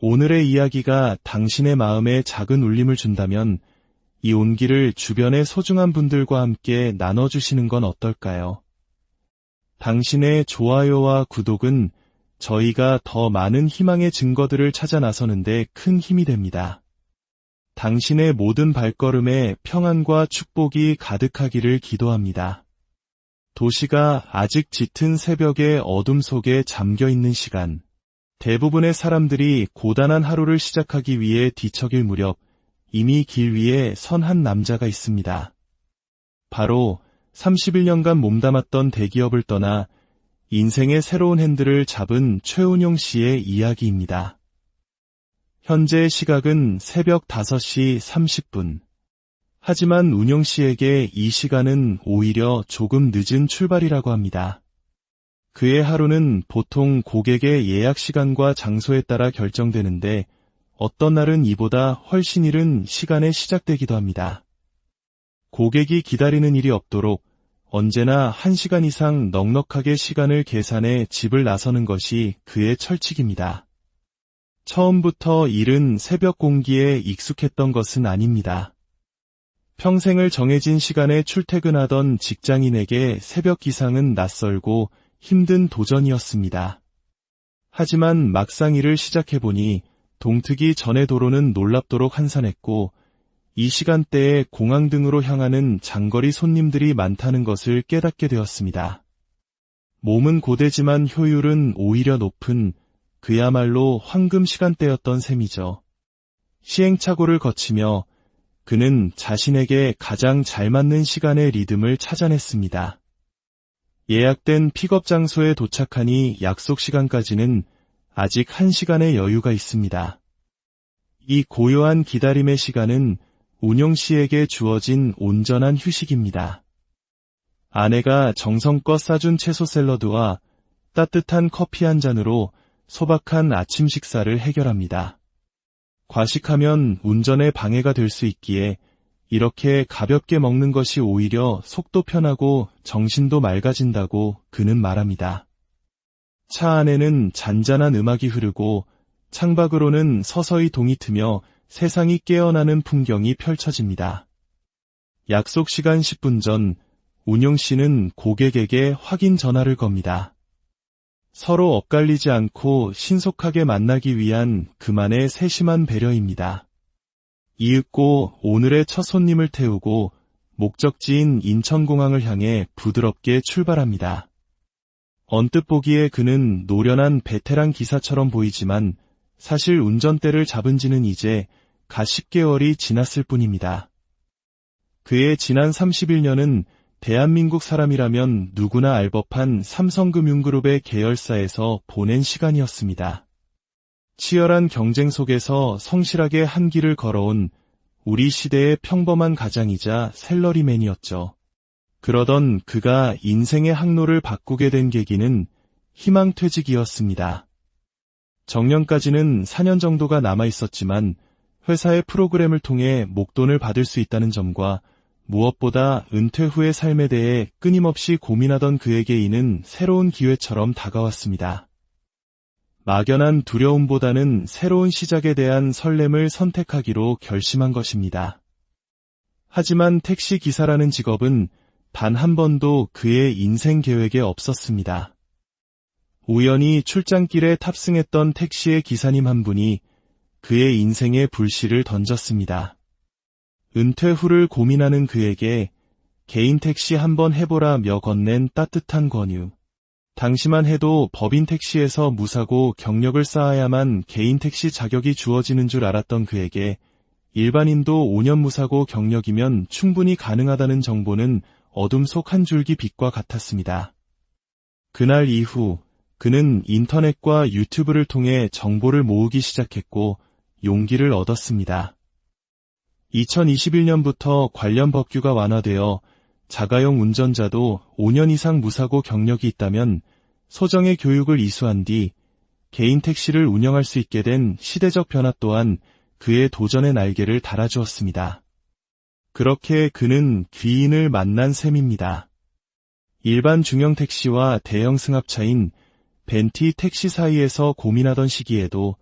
오늘의 이야기가 당신의 마음에 작은 울림을 준다면 이 온기를 주변의 소중한 분들과 함께 나눠주시는 건 어떨까요? 당신의 좋아요와 구독은 저희가 더 많은 희망의 증거들을 찾아 나서는데 큰 힘이 됩니다. 당신의 모든 발걸음에 평안과 축복이 가득하기를 기도합니다. 도시가 아직 짙은 새벽의 어둠 속에 잠겨 있는 시간, 대부분의 사람들이 고단한 하루를 시작하기 위해 뒤척일 무렵 이미 길 위에 선 한 남자가 있습니다. 바로 31년간 몸담았던 대기업을 떠나 인생의 새로운 핸들을 잡은 최운용 씨의 이야기입니다. 현재 시각은 새벽 5시 30분. 하지만 운용 씨에게 이 시간은 오히려 조금 늦은 출발이라고 합니다. 그의 하루는 보통 고객의 예약 시간과 장소에 따라 결정되는데 어떤 날은 이보다 훨씬 이른 시간에 시작되기도 합니다. 고객이 기다리는 일이 없도록 언제나 1시간 이상 넉넉하게 시간을 계산해 집을 나서는 것이 그의 철칙입니다. 처음부터 이른 새벽 공기에 익숙했던 것은 아닙니다. 평생을 정해진 시간에 출퇴근하던 직장인에게 새벽 기상은 낯설고 힘든 도전이었습니다. 하지만 막상 일을 시작해보니 동트기 전의 도로는 놀랍도록 한산했고 이 시간대에 공항 등으로 향하는 장거리 손님들이 많다는 것을 깨닫게 되었습니다. 몸은 고되지만 효율은 오히려 높은 그야말로 황금 시간대였던 셈이죠. 시행착오를 거치며 그는 자신에게 가장 잘 맞는 시간의 리듬을 찾아냈습니다. 예약된 픽업 장소에 도착하니 약속 시간까지는 아직 1시간의 여유가 있습니다. 이 고요한 기다림의 시간은 운용 씨에게 주어진 온전한 휴식입니다. 아내가 정성껏 싸준 채소 샐러드와 따뜻한 커피 한 잔으로 소박한 아침 식사를 해결합니다. 과식하면 운전에 방해가 될 수 있기에 이렇게 가볍게 먹는 것이 오히려 속도 편하고 정신도 맑아진다고 그는 말합니다. 차 안에는 잔잔한 음악이 흐르고 창밖으로는 서서히 동이 트며 세상이 깨어나는 풍경이 펼쳐집니다. 약속 시간 10분 전 운용 씨는 고객에게 확인 전화를 겁니다. 서로 엇갈리지 않고 신속하게 만나기 위한 그만의 세심한 배려입니다. 이윽고 오늘의 첫 손님을 태우고 목적지인 인천공항을 향해 부드럽게 출발합니다. 언뜻 보기에 그는 노련한 베테랑 기사처럼 보이지만 사실 운전대를 잡은 지는 이제 가 10개월이 지났을 뿐입니다. 그의 지난 31년은 대한민국 사람이라면 누구나 알 법한 삼성금융그룹의 계열사에서 보낸 시간이었습니다. 치열한 경쟁 속에서 성실하게 한 길을 걸어온 우리 시대의 평범한 가장이자 샐러리맨이었죠. 그러던 그가 인생의 항로를 바꾸게 된 계기는 희망퇴직이었습니다. 정년까지는 4년 정도가 남아 있었지만 회사의 프로그램을 통해 목돈을 받을 수 있다는 점과 무엇보다 은퇴 후의 삶에 대해 끊임없이 고민하던 그에게 이는 새로운 기회처럼 다가왔습니다. 막연한 두려움보다는 새로운 시작에 대한 설렘을 선택하기로 결심한 것입니다. 하지만 택시 기사라는 직업은 단 한 번도 그의 인생 계획에 없었습니다. 우연히 출장길에 탑승했던 택시의 기사님 한 분이 그의 인생에 불씨를 던졌습니다. 은퇴 후를 고민하는 그에게 개인 택시 한번 해보라며 건넨 따뜻한 권유. 당시만 해도 법인 택시에서 무사고 경력을 쌓아야만 개인 택시 자격이 주어지는 줄 알았던 그에게 일반인도 5년 무사고 경력이면 충분히 가능하다는 정보는 어둠 속 한 줄기 빛과 같았습니다. 그날 이후 그는 인터넷과 유튜브를 통해 정보를 모으기 시작했고 용기를 얻었습니다. 2021년부터 관련 법규가 완화되어 자가용 운전자도 5년 이상 무사고 경력이 있다면 소정의 교육을 이수한 뒤 개인 택시를 운영할 수 있게 된 시대적 변화 또한 그의 도전의 날개를 달아주었습니다. 그렇게 그는 귀인을 만난 셈입니다. 일반 중형 택시와 대형 승합차인 벤티 택시 사이에서 고민하던 시기에도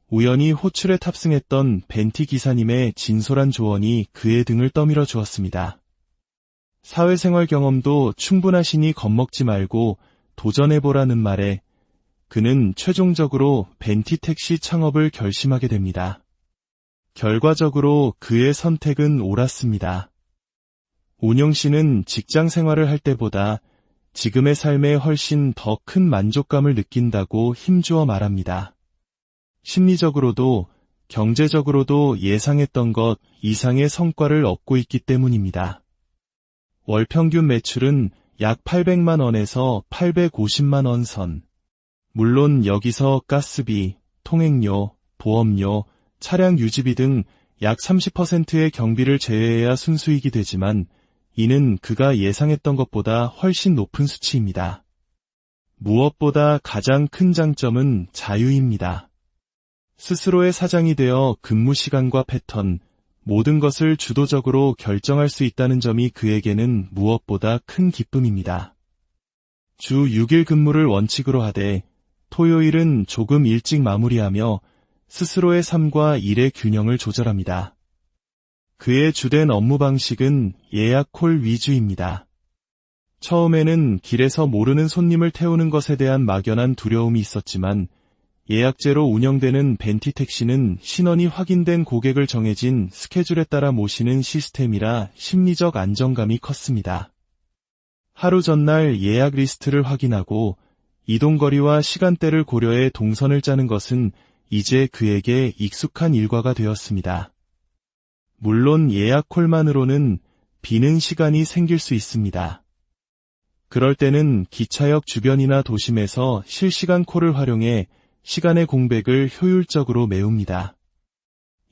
우연히 호출에 탑승했던 벤티 기사님의 진솔한 조언이 그의 등을 떠밀어 주었습니다. 사회생활 경험도 충분하시니 겁먹지 말고 도전해보라는 말에 그는 최종적으로 벤티 택시 창업을 결심하게 됩니다. 결과적으로 그의 선택은 옳았습니다. 운영 씨는 직장 생활을 할 때보다 지금의 삶에 훨씬 더 큰 만족감을 느낀다고 힘주어 말합니다. 심리적으로도 경제적으로도 예상했던 것 이상의 성과를 얻고 있기 때문입니다. 월 평균 매출은 약 800만 원에서 850만 원 선. 물론 여기서 가스비, 통행료, 보험료, 차량 유지비 등 약 30%의 경비를 제외해야 순수익이 되지만 이는 그가 예상했던 것보다 훨씬 높은 수치입니다. 무엇보다 가장 큰 장점은 자유입니다. 스스로의 사장이 되어 근무 시간과 패턴, 모든 것을 주도적으로 결정할 수 있다는 점이 그에게는 무엇보다 큰 기쁨입니다. 주 6일 근무를 원칙으로 하되 토요일은 조금 일찍 마무리하며 스스로의 삶과 일의 균형을 조절합니다. 그의 주된 업무 방식은 예약 콜 위주입니다. 처음에는 길에서 모르는 손님을 태우는 것에 대한 막연한 두려움이 있었지만 예약제로 운영되는 벤티 택시는 신원이 확인된 고객을 정해진 스케줄에 따라 모시는 시스템이라 심리적 안정감이 컸습니다. 하루 전날 예약 리스트를 확인하고 이동거리와 시간대를 고려해 동선을 짜는 것은 이제 그에게 익숙한 일과가 되었습니다. 물론 예약 콜만으로는 비는 시간이 생길 수 있습니다. 그럴 때는 기차역 주변이나 도심에서 실시간 콜을 활용해 시간의 공백을 효율적으로 메웁니다.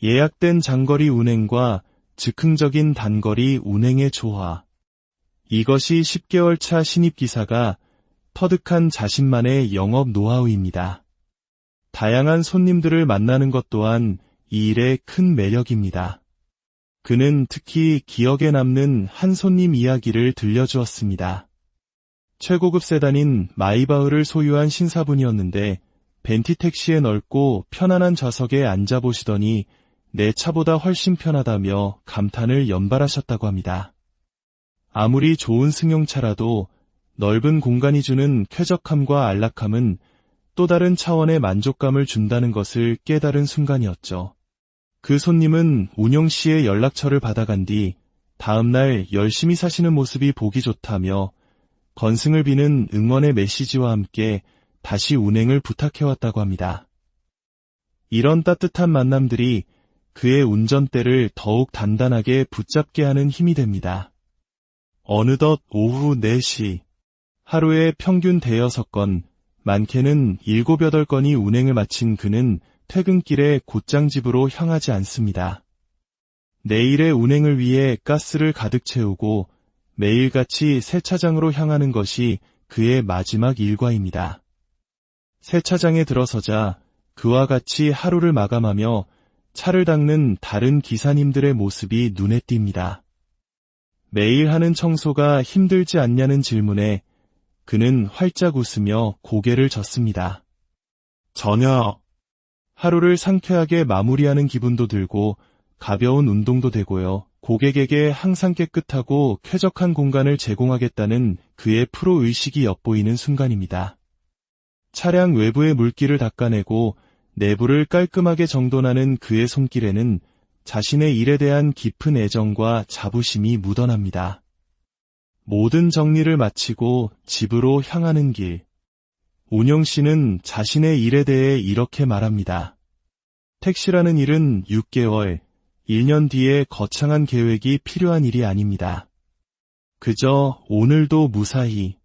예약된 장거리 운행과 즉흥적인 단거리 운행의 조화. 이것이 10개월 차 신입기사가 터득한 자신만의 영업 노하우입니다. 다양한 손님들을 만나는 것 또한 이 일의 큰 매력입니다. 그는 특히 기억에 남는 한 손님 이야기를 들려주었습니다. 최고급 세단인 마이바흐를 소유한 신사분이었는데 벤티 택시에 넓고 편안한 좌석에 앉아보시더니 내 차보다 훨씬 편하다며 감탄을 연발하셨다고 합니다. 아무리 좋은 승용차라도 넓은 공간이 주는 쾌적함과 안락함은 또 다른 차원의 만족감을 준다는 것을 깨달은 순간이었죠. 그 손님은 운영 씨의 연락처를 받아간 뒤 다음날 열심히 사시는 모습이 보기 좋다며 건승을 비는 응원의 메시지와 함께 다시 운행을 부탁해왔다고 합니다. 이런 따뜻한 만남들이 그의 운전대를 더욱 단단하게 붙잡게 하는 힘이 됩니다. 어느덧 오후 4시, 하루에 평균 대여섯 건, 많게는 7, 8건이 운행을 마친 그는 퇴근길에 곧장 집으로 향하지 않습니다. 내일의 운행을 위해 가스를 가득 채우고 매일같이 세차장으로 향하는 것이 그의 마지막 일과입니다. 세차장에 들어서자 그와 같이 하루를 마감하며 차를 닦는 다른 기사님들의 모습이 눈에 띕니다. 매일 하는 청소가 힘들지 않냐는 질문에 그는 활짝 웃으며 고개를 젓습니다. 전혀. 하루를 상쾌하게 마무리하는 기분도 들고 가벼운 운동도 되고요. 고객에게 항상 깨끗하고 쾌적한 공간을 제공하겠다는 그의 프로 의식이 엿보이는 순간입니다. 차량 외부의 물기를 닦아내고 내부를 깔끔하게 정돈하는 그의 손길에는 자신의 일에 대한 깊은 애정과 자부심이 묻어납니다. 모든 정리를 마치고 집으로 향하는 길. 운영 씨는 자신의 일에 대해 이렇게 말합니다. 택시라는 일은 6개월, 1년 뒤에 거창한 계획이 필요한 일이 아닙니다. 그저 오늘도 무사히,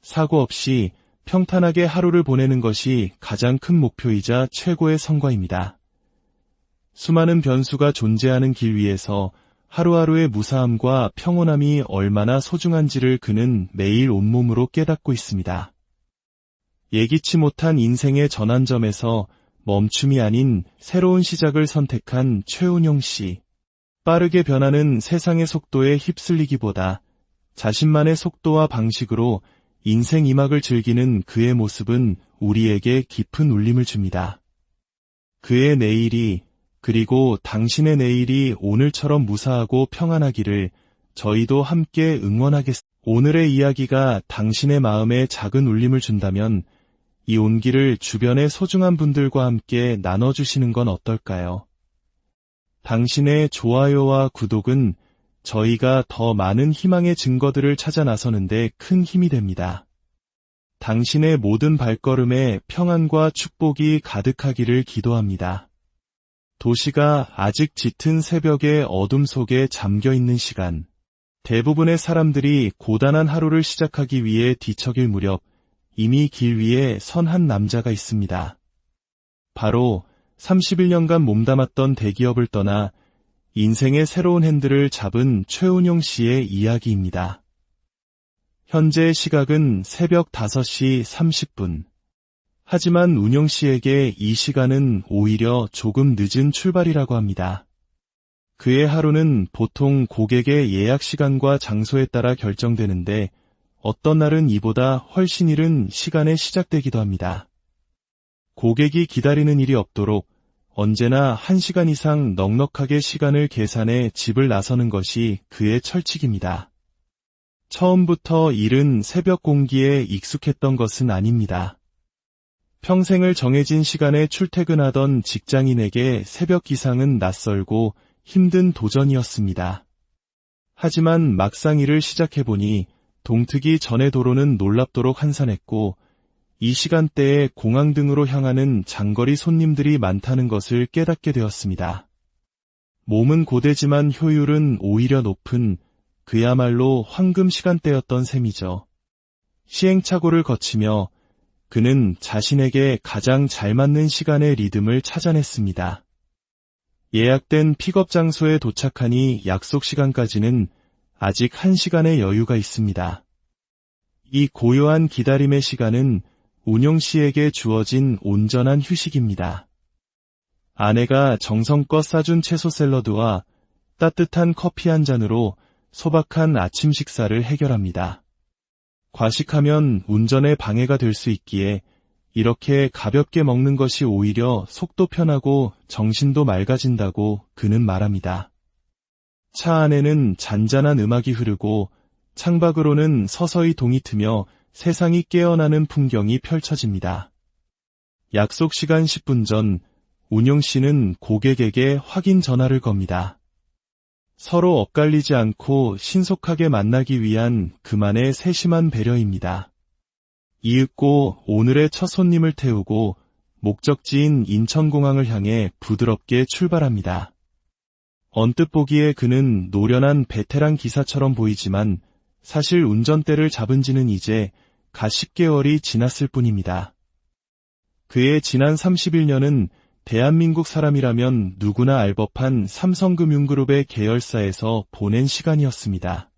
사고 없이 평탄하게 하루를 보내는 것이 가장 큰 목표이자 최고의 성과입니다. 수많은 변수가 존재하는 길 위에서 하루하루의 무사함과 평온함이 얼마나 소중한지를 그는 매일 온몸으로 깨닫고 있습니다. 예기치 못한 인생의 전환점에서 멈춤이 아닌 새로운 시작을 선택한 최운용 씨. 빠르게 변하는 세상의 속도에 휩쓸리기보다 자신만의 속도와 방식으로 인생 이막을 즐기는 그의 모습은 우리에게 깊은 울림을 줍니다. 그의 내일이, 그리고 당신의 내일이 오늘처럼 무사하고 평안하기를 저희도 함께 응원하겠습니다. 오늘의 이야기가 당신의 마음에 작은 울림을 준다면 이 온기를 주변의 소중한 분들과 함께 나눠주시는 건 어떨까요? 당신의 좋아요와 구독은 저희가 더 많은 희망의 증거들을 찾아 나서는데 큰 힘이 됩니다. 당신의 모든 발걸음에 평안과 축복이 가득하기를 기도합니다. 도시가 아직 짙은 새벽의 어둠 속에 잠겨 있는 시간, 대부분의 사람들이 고단한 하루를 시작하기 위해 뒤척일 무렵 이미 길 위에 선 한 남자가 있습니다. 바로 31년간 몸담았던 대기업을 떠나 인생의 새로운 핸들을 잡은 최운용 씨의 이야기입니다. 현재 시각은 새벽 5시 30분. 하지만 운용 씨에게 이 시간은 오히려 조금 늦은 출발이라고 합니다. 그의 하루는 보통 고객의 예약 시간과 장소에 따라 결정되는데 어떤 날은 이보다 훨씬 이른 시간에 시작되기도 합니다. 고객이 기다리는 일이 없도록 언제나 1시간 이상 넉넉하게 시간을 계산해 집을 나서는 것이 그의 철칙입니다. 처음부터 이른 새벽 공기에 익숙했던 것은 아닙니다. 평생을 정해진 시간에 출퇴근하던 직장인에게 새벽 기상은 낯설고 힘든 도전이었습니다. 하지만 막상 일을 시작해보니 동트기 전의 도로는 놀랍도록 한산했고 이 시간대에 공항 등으로 향하는 장거리 손님들이 많다는 것을 깨닫게 되었습니다. 몸은 고되지만 효율은 오히려 높은 그야말로 황금 시간대였던 셈이죠. 시행착오를 거치며 그는 자신에게 가장 잘 맞는 시간의 리듬을 찾아냈습니다. 예약된 픽업 장소에 도착하니 약속 시간까지는 아직 1시간의 여유가 있습니다. 이 고요한 기다림의 시간은 운용 씨에게 주어진 온전한 휴식입니다. 아내가 정성껏 싸준 채소 샐러드와 따뜻한 커피 한 잔으로 소박한 아침 식사를 해결합니다. 과식하면 운전에 방해가 될 수 있기에 이렇게 가볍게 먹는 것이 오히려 속도 편하고 정신도 맑아진다고 그는 말합니다. 차 안에는 잔잔한 음악이 흐르고 창밖으로는 서서히 동이 트며 세상이 깨어나는 풍경이 펼쳐집니다. 약속 시간 10분 전 운용 씨는 고객에게 확인 전화를 겁니다. 서로 엇갈리지 않고 신속하게 만나기 위한 그만의 세심한 배려입니다. 이윽고 오늘의 첫 손님을 태우고 목적지인 인천공항을 향해 부드럽게 출발합니다. 언뜻 보기에 그는 노련한 베테랑 기사처럼 보이지만 사실 운전대를 잡은 지는 이제 갓 10개월이 지났을 뿐입니다. 그의 지난 31년은 대한민국 사람이라면 누구나 알 법한 삼성금융그룹의 계열사에서 보낸 시간이었습니다.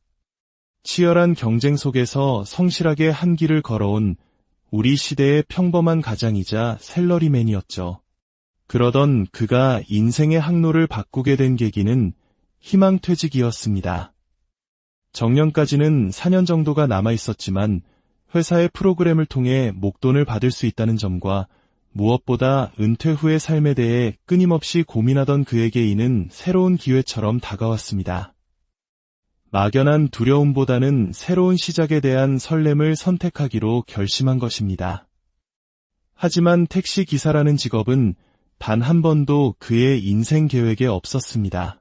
치열한 경쟁 속에서 성실하게 한 길을 걸어온 우리 시대의 평범한 가장이자 샐러리맨이었죠. 그러던 그가 인생의 항로를 바꾸게 된 계기는 희망퇴직이었습니다. 정년까지는 4년 정도가 남아 있었지만 회사의 프로그램을 통해 목돈을 받을 수 있다는 점과 무엇보다 은퇴 후의 삶에 대해 끊임없이 고민하던 그에게 이는 새로운 기회처럼 다가왔습니다. 막연한 두려움보다는 새로운 시작에 대한 설렘을 선택하기로 결심한 것입니다. 하지만 택시 기사라는 직업은 단 한 번도 그의 인생 계획에 없었습니다.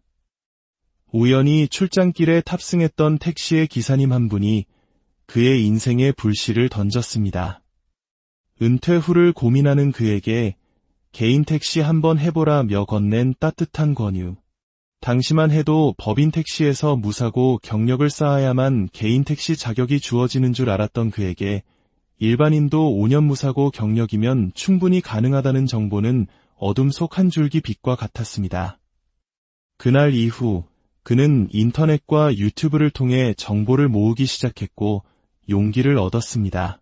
우연히 출장길에 탑승했던 택시의 기사님 한 분이 그의 인생에 불씨를 던졌습니다. 은퇴 후를 고민하는 그에게 개인 택시 한번 해보라며 건넨 따뜻한 권유. 당시만 해도 법인 택시에서 무사고 경력을 쌓아야만 개인 택시 자격이 주어지는 줄 알았던 그에게 일반인도 5년 무사고 경력이면 충분히 가능하다는 정보는 어둠 속 한 줄기 빛과 같았습니다. 그날 이후 그는 인터넷과 유튜브를 통해 정보를 모으기 시작했고 용기를 얻었습니다.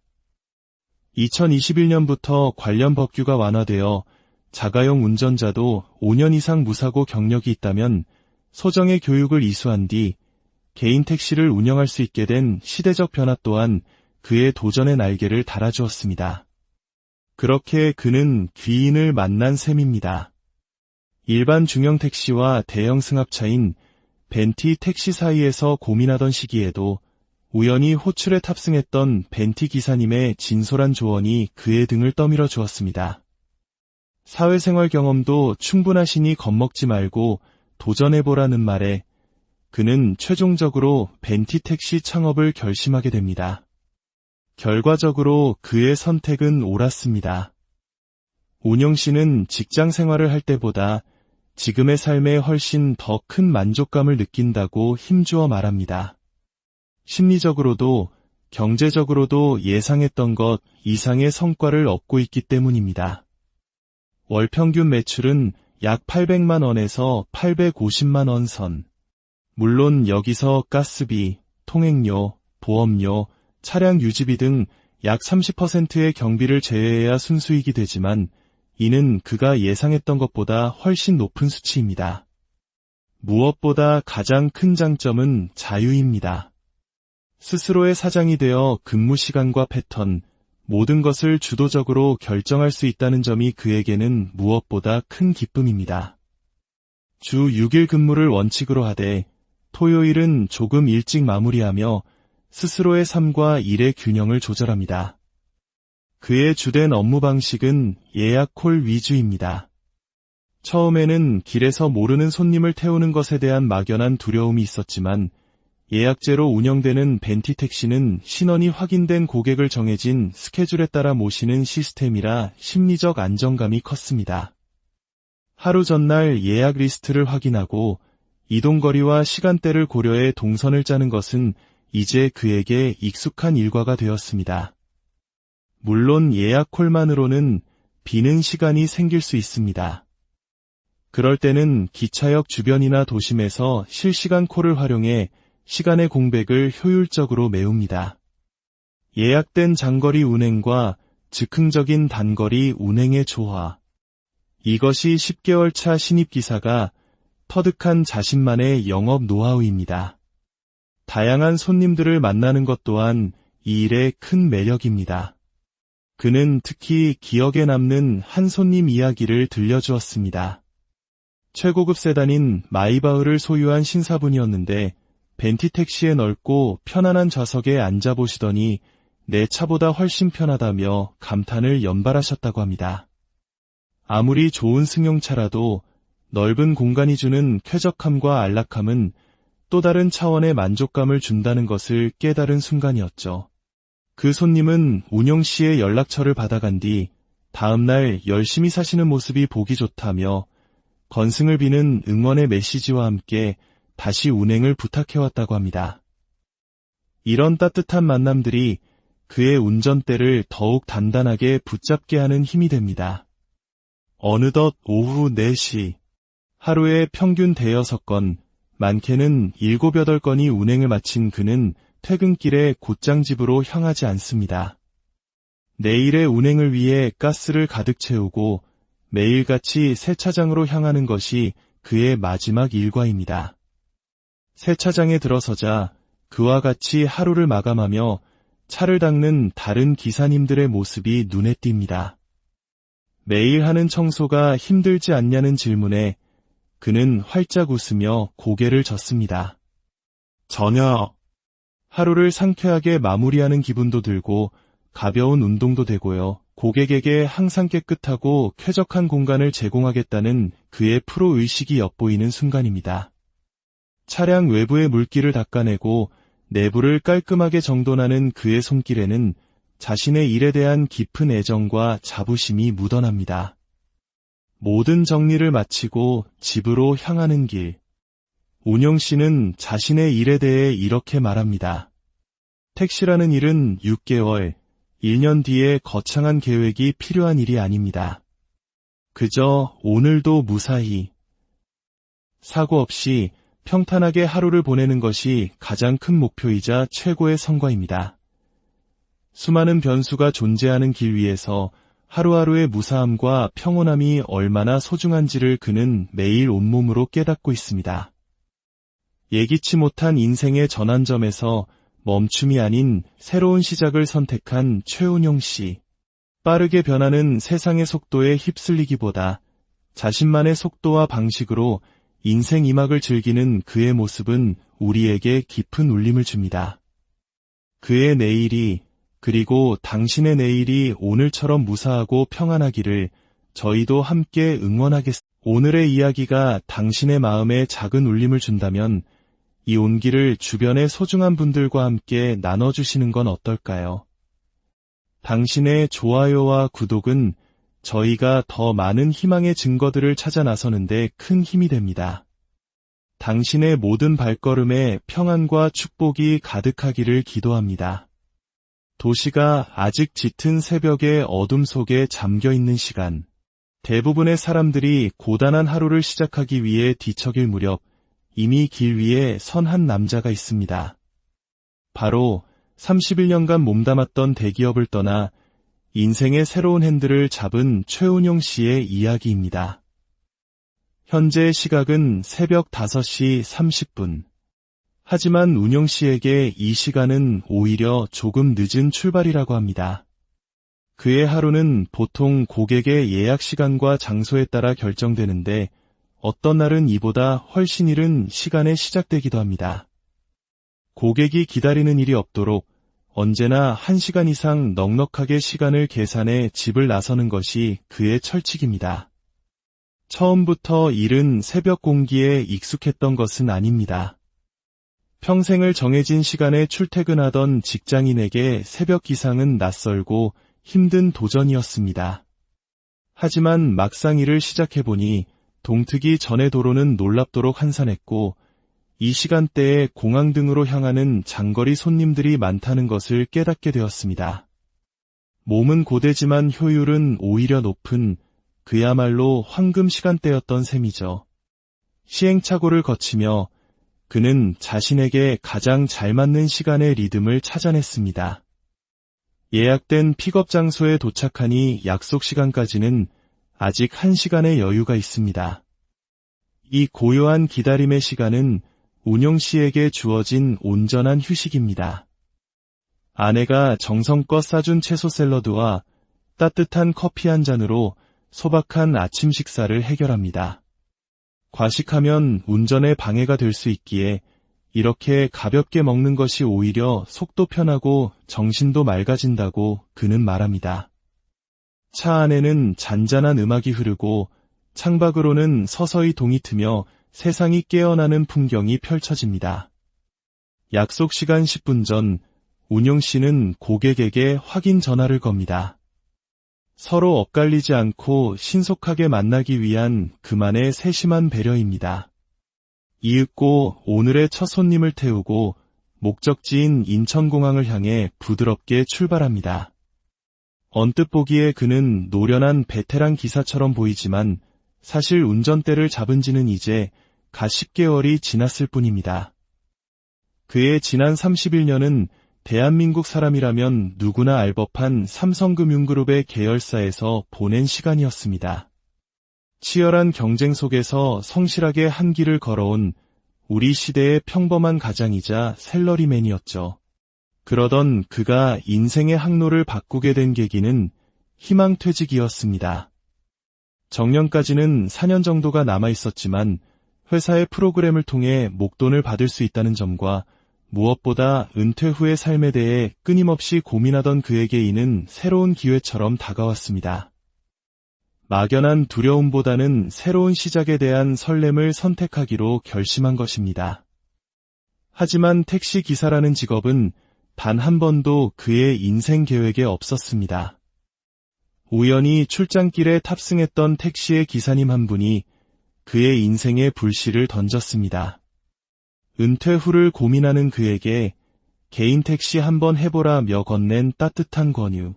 2021년부터 관련 법규가 완화되어 자가용 운전자도 5년 이상 무사고 경력이 있다면 소정의 교육을 이수한 뒤 개인 택시를 운영할 수 있게 된 시대적 변화 또한 그의 도전의 날개를 달아주었습니다. 그렇게 그는 귀인을 만난 셈입니다. 일반 중형 택시와 대형 승합차인 벤티 택시 사이에서 고민하던 시기에도 우연히 호출에 탑승했던 벤티 기사님의 진솔한 조언이 그의 등을 떠밀어 주었습니다. 사회생활 경험도 충분하시니 겁먹지 말고 도전해보라는 말에 그는 최종적으로 벤티 택시 창업을 결심하게 됩니다. 결과적으로 그의 선택은 옳았습니다. 운영 씨는 직장 생활을 할 때보다 지금의 삶에 훨씬 더 큰 만족감을 느낀다고 힘주어 말합니다. 심리적으로도 경제적으로도 예상했던 것 이상의 성과를 얻고 있기 때문입니다. 월 평균 매출은 약 800만 원에서 850만 원 선. 물론 여기서 가스비, 통행료, 보험료, 차량 유지비 등 약 30%의 경비를 제외해야 순수익이 되지만 이는 그가 예상했던 것보다 훨씬 높은 수치입니다. 무엇보다 가장 큰 장점은 자유입니다. 스스로의 사장이 되어 근무 시간과 패턴, 모든 것을 주도적으로 결정할 수 있다는 점이 그에게는 무엇보다 큰 기쁨입니다. 주 6일 근무를 원칙으로 하되 토요일은 조금 일찍 마무리하며 스스로의 삶과 일의 균형을 조절합니다. 그의 주된 업무 방식은 예약 콜 위주입니다. 처음에는 길에서 모르는 손님을 태우는 것에 대한 막연한 두려움이 있었지만 예약제로 운영되는 벤티 택시는 신원이 확인된 고객을 정해진 스케줄에 따라 모시는 시스템이라 심리적 안정감이 컸습니다. 하루 전날 예약 리스트를 확인하고 이동거리와 시간대를 고려해 동선을 짜는 것은 이제 그에게 익숙한 일과가 되었습니다. 물론 예약 콜만으로는 비는 시간이 생길 수 있습니다. 그럴 때는 기차역 주변이나 도심에서 실시간 콜을 활용해 시간의 공백을 효율적으로 메웁니다. 예약된 장거리 운행과 즉흥적인 단거리 운행의 조화. 이것이 10개월 차 신입기사가 터득한 자신만의 영업 노하우입니다. 다양한 손님들을 만나는 것 또한 이 일의 큰 매력입니다. 그는 특히 기억에 남는 한 손님 이야기를 들려주었습니다. 최고급 세단인 마이바흐를 소유한 신사분이었는데 벤티 택시의 넓고 편안한 좌석에 앉아보시더니 내 차보다 훨씬 편하다며 감탄을 연발하셨다고 합니다. 아무리 좋은 승용차라도 넓은 공간이 주는 쾌적함과 안락함은 또 다른 차원의 만족감을 준다는 것을 깨달은 순간이었죠. 그 손님은 운영 씨의 연락처를 받아간 뒤 다음날 열심히 사시는 모습이 보기 좋다며 건승을 비는 응원의 메시지와 함께 다시 운행을 부탁해왔다고 합니다. 이런 따뜻한 만남들이 그의 운전대를 더욱 단단하게 붙잡게 하는 힘이 됩니다. 어느덧 오후 4시, 하루에 평균 대여섯 건, 많게는 7, 8건이 운행을 마친 그는 퇴근길에 곧장 집으로 향하지 않습니다. 내일의 운행을 위해 가스를 가득 채우고 매일같이 세차장으로 향하는 것이 그의 마지막 일과입니다. 세차장에 들어서자 그와 같이 하루를 마감하며 차를 닦는 다른 기사님들의 모습이 눈에 띕니다. 매일 하는 청소가 힘들지 않냐는 질문에 그는 활짝 웃으며 고개를 젓습니다. 전혀. 하루를 상쾌하게 마무리하는 기분도 들고 가벼운 운동도 되고요. 고객에게 항상 깨끗하고 쾌적한 공간을 제공하겠다는 그의 프로 의식이 엿보이는 순간입니다. 차량 외부의 물기를 닦아내고 내부를 깔끔하게 정돈하는 그의 손길에는 자신의 일에 대한 깊은 애정과 자부심이 묻어납니다. 모든 정리를 마치고 집으로 향하는 길. 운영 씨는 자신의 일에 대해 이렇게 말합니다. 택시라는 일은 6개월, 1년 뒤에 거창한 계획이 필요한 일이 아닙니다. 그저 오늘도 무사히, 사고 없이 평탄하게 하루를 보내는 것이 가장 큰 목표이자 최고의 성과입니다. 수많은 변수가 존재하는 길 위에서 하루하루의 무사함과 평온함이 얼마나 소중한지를 그는 매일 온몸으로 깨닫고 있습니다. 예기치 못한 인생의 전환점에서 멈춤이 아닌 새로운 시작을 선택한 최운용 씨. 빠르게 변하는 세상의 속도에 휩쓸리기보다 자신만의 속도와 방식으로 인생 이막을 즐기는 그의 모습은 우리에게 깊은 울림을 줍니다. 그의 내일이, 그리고 당신의 내일이 오늘처럼 무사하고 평안하기를 저희도 함께 응원하겠습니다. 오늘의 이야기가 당신의 마음에 작은 울림을 준다면 이 온기를 주변의 소중한 분들과 함께 나눠주시는 건 어떨까요? 당신의 좋아요와 구독은 저희가 더 많은 희망의 증거들을 찾아 나서는데 큰 힘이 됩니다. 당신의 모든 발걸음에 평안과 축복이 가득하기를 기도합니다. 도시가 아직 짙은 새벽의 어둠 속에 잠겨 있는 시간, 대부분의 사람들이 고단한 하루를 시작하기 위해 뒤척일 무렵 이미 길 위에 선 한 남자가 있습니다. 바로 31년간 몸담았던 대기업을 떠나 인생의 새로운 핸들을 잡은 최운용 씨의 이야기입니다. 현재 시각은 새벽 5시 30분. 하지만 운용 씨에게 이 시간은 오히려 조금 늦은 출발이라고 합니다. 그의 하루는 보통 고객의 예약 시간과 장소에 따라 결정되는데 어떤 날은 이보다 훨씬 이른 시간에 시작되기도 합니다. 고객이 기다리는 일이 없도록 언제나 1시간 이상 넉넉하게 시간을 계산해 집을 나서는 것이 그의 철칙입니다. 처음부터 이른 새벽 공기에 익숙했던 것은 아닙니다. 평생을 정해진 시간에 출퇴근하던 직장인에게 새벽 기상은 낯설고 힘든 도전이었습니다. 하지만 막상 일을 시작해보니 동트기 전의 도로는 놀랍도록 한산했고 이 시간대에 공항 등으로 향하는 장거리 손님들이 많다는 것을 깨닫게 되었습니다. 몸은 고되지만 효율은 오히려 높은 그야말로 황금 시간대였던 셈이죠. 시행착오를 거치며 그는 자신에게 가장 잘 맞는 시간의 리듬을 찾아냈습니다. 예약된 픽업 장소에 도착하니 약속 시간까지는 아직 1시간의 여유가 있습니다. 이 고요한 기다림의 시간은 운용 씨에게 주어진 온전한 휴식입니다. 아내가 정성껏 싸준 채소 샐러드와 따뜻한 커피 한 잔으로 소박한 아침 식사를 해결합니다. 과식하면 운전에 방해가 될 수 있기에 이렇게 가볍게 먹는 것이 오히려 속도 편하고 정신도 맑아진다고 그는 말합니다. 차 안에는 잔잔한 음악이 흐르고 창밖으로는 서서히 동이 트며 세상이 깨어나는 풍경이 펼쳐집니다. 약속 시간 10분 전 운용 씨는 고객에게 확인 전화를 겁니다. 서로 엇갈리지 않고 신속하게 만나기 위한 그만의 세심한 배려입니다. 이윽고 오늘의 첫 손님을 태우고 목적지인 인천공항을 향해 부드럽게 출발합니다. 언뜻 보기에 그는 노련한 베테랑 기사처럼 보이지만 사실 운전대를 잡은 지는 이제 갓 10개월이 지났을 뿐입니다. 그의 지난 31년은 대한민국 사람이라면 누구나 알 법한 삼성금융그룹의 계열사에서 보낸 시간이었습니다. 치열한 경쟁 속에서 성실하게 한 길을 걸어온 우리 시대의 평범한 가장이자 샐러리맨이었죠. 그러던 그가 인생의 항로를 바꾸게 된 계기는 희망퇴직이었습니다. 정년까지는 4년 정도가 남아있었지만 회사의 프로그램을 통해 목돈을 받을 수 있다는 점과 무엇보다 은퇴 후의 삶에 대해 끊임없이 고민하던 그에게 이는 새로운 기회처럼 다가왔습니다. 막연한 두려움보다는 새로운 시작에 대한 설렘을 선택하기로 결심한 것입니다. 하지만 택시 기사라는 직업은 단 한 번도 그의 인생 계획에 없었습니다. 우연히 출장길에 탑승했던 택시의 기사님 한 분이 그의 인생에 불씨를 던졌습니다. 은퇴 후를 고민하는 그에게 개인 택시 한번 해보라며 건넨 따뜻한 권유.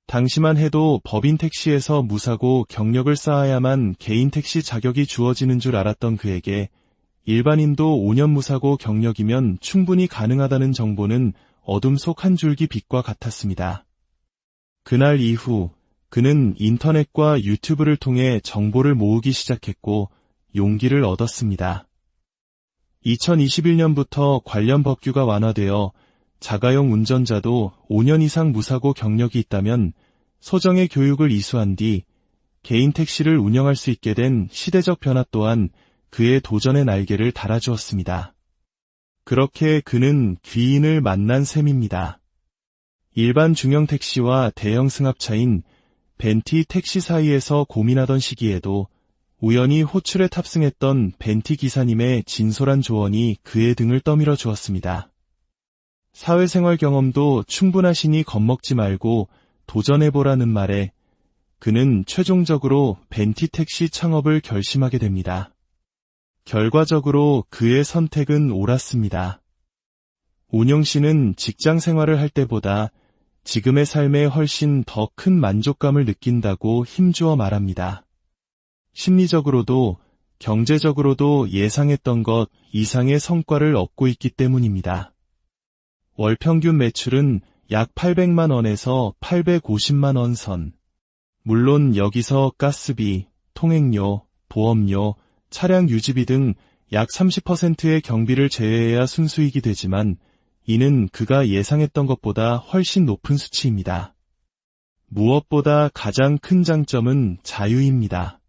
당시만 해도 법인 택시에서 무사고 경력을 쌓아야만 개인 택시 자격이 주어지는 줄 알았던 그에게 일반인도 5년 무사고 경력이면 충분히 가능하다는 정보는 어둠 속 한 줄기 빛과 같았습니다. 그날 이후 그는 인터넷과 유튜브를 통해 정보를 모으기 시작했고 용기를 얻었습니다. 2021년부터 관련 법규가 완화되어 자가용 운전자도 5년 이상 무사고 경력이 있다면 소정의 교육을 이수한 뒤 개인 택시를 운영할 수 있게 된 시대적 변화 또한 그의 도전의 날개를 달아주었습니다. 그렇게 그는 귀인을 만난 셈입니다. 일반 중형 택시와 대형 승합차인 벤티 택시 사이에서 고민하던 시기에도 우연히 호출에 탑승했던 벤티 기사님의 진솔한 조언이 그의 등을 떠밀어 주었습니다. 사회생활 경험도 충분하시니 겁먹지 말고 도전해보라는 말에 그는 최종적으로 벤티 택시 창업을 결심하게 됩니다. 결과적으로 그의 선택은 옳았습니다. 운영 씨는 직장 생활을 할 때보다 지금의 삶에 훨씬 더 큰 만족감을 느낀다고 힘주어 말합니다. 심리적으로도 경제적으로도 예상했던 것 이상의 성과를 얻고 있기 때문입니다. 월 평균 매출은 약 800만 원에서 850만 원 선. 물론 여기서 가스비, 통행료, 보험료, 차량 유지비 등 약 30%의 경비를 제외해야 순수익이 되지만 이는 그가 예상했던 것보다 훨씬 높은 수치입니다. 무엇보다 가장 큰 장점은 자유입니다.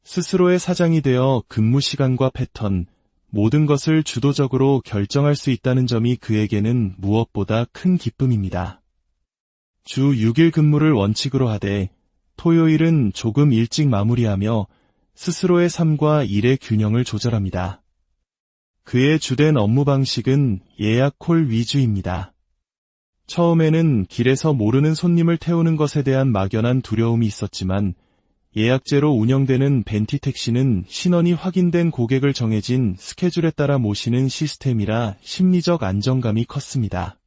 스스로의 사장이 되어 근무 시간과 패턴, 모든 것을 주도적으로 결정할 수 있다는 점이 그에게는 무엇보다 큰 기쁨입니다. 주 6일 근무를 원칙으로 하되 토요일은 조금 일찍 마무리하며 스스로의 삶과 일의 균형을 조절합니다. 그의 주된 업무 방식은 예약 콜 위주입니다. 처음에는 길에서 모르는 손님을 태우는 것에 대한 막연한 두려움이 있었지만 예약제로 운영되는 벤티 택시는 신원이 확인된 고객을 정해진 스케줄에 따라 모시는 시스템이라 심리적 안정감이 컸습니다.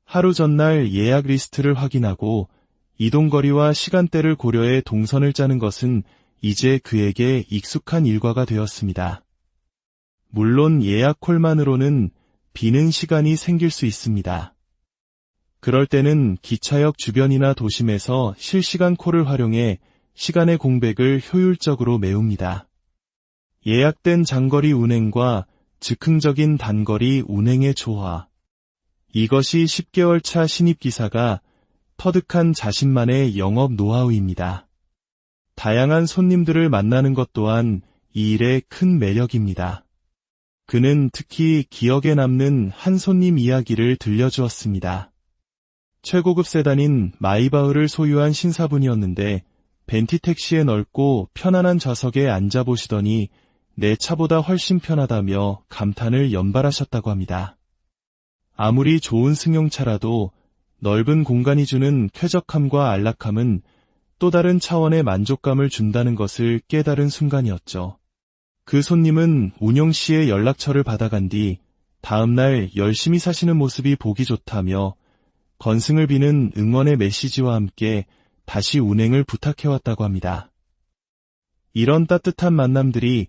하루 전날 예약 리스트를 확인하고 이동거리와 시간대를 고려해 동선을 짜는 것은 이제 그에게 익숙한 일과가 되었습니다. 물론 예약 콜만으로는 비는 시간이 생길 수 있습니다. 그럴 때는 기차역 주변이나 도심에서 실시간 콜을 활용해 시간의 공백을 효율적으로 메웁니다. 예약된 장거리 운행과 즉흥적인 단거리 운행의 조화. 이것이 10개월 차 신입기사가 터득한 자신만의 영업 노하우입니다. 다양한 손님들을 만나는 것 또한 이 일의 큰 매력입니다. 그는 특히 기억에 남는 한 손님 이야기를 들려주었습니다. 최고급 세단인 마이바흐를 소유한 신사분이었는데 벤티 택시의 넓고 편안한 좌석에 앉아보시더니 내 차보다 훨씬 편하다며 감탄을 연발하셨다고 합니다. 아무리 좋은 승용차라도 넓은 공간이 주는 쾌적함과 안락함은 또 다른 차원의 만족감을 준다는 것을 깨달은 순간이었죠. 그 손님은 운영 씨의 연락처를 받아간 뒤 다음날 열심히 사시는 모습이 보기 좋다며 건승을 비는 응원의 메시지와 함께 다시 운행을 부탁해왔다고 합니다. 이런 따뜻한 만남들이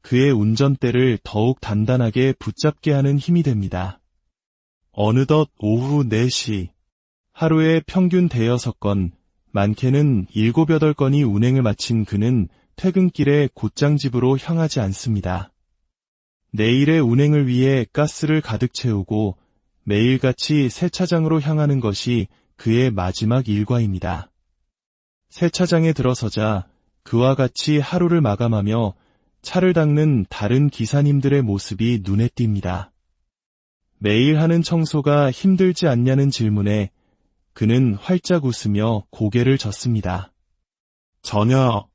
그의 운전대를 더욱 단단하게 붙잡게 하는 힘이 됩니다. 어느덧 오후 4시, 하루에 평균 대여섯 건, 많게는 7, 8건이 운행을 마친 그는 퇴근길에 곧장 집으로 향하지 않습니다. 내일의 운행을 위해 가스를 가득 채우고 매일같이 세차장으로 향하는 것이 그의 마지막 일과입니다. 세차장에 들어서자 그와 같이 하루를 마감하며 차를 닦는 다른 기사님들의 모습이 눈에 띕니다. 매일 하는 청소가 힘들지 않냐는 질문에 그는 활짝 웃으며 고개를 젓습니다. 전혀.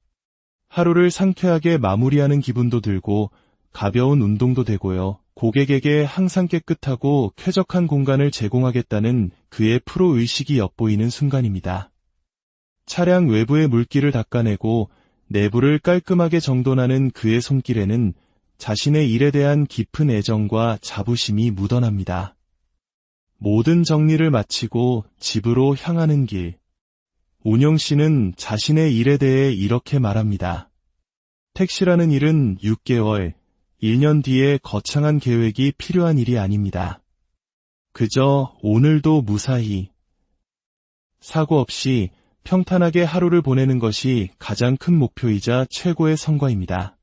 하루를 상쾌하게 마무리하는 기분도 들고 가벼운 운동도 되고요. 고객에게 항상 깨끗하고 쾌적한 공간을 제공하겠다는 그의 프로 의식이 엿보이는 순간입니다. 차량 외부의 물기를 닦아내고 내부를 깔끔하게 정돈하는 그의 손길에는 자신의 일에 대한 깊은 애정과 자부심이 묻어납니다. 모든 정리를 마치고 집으로 향하는 길. 운영 씨는 자신의 일에 대해 이렇게 말합니다. 택시라는 일은 6개월, 1년 뒤에 거창한 계획이 필요한 일이 아닙니다. 그저 오늘도 무사히, 사고 없이 평탄하게 하루를 보내는 것이 가장 큰 목표이자 최고의 성과입니다.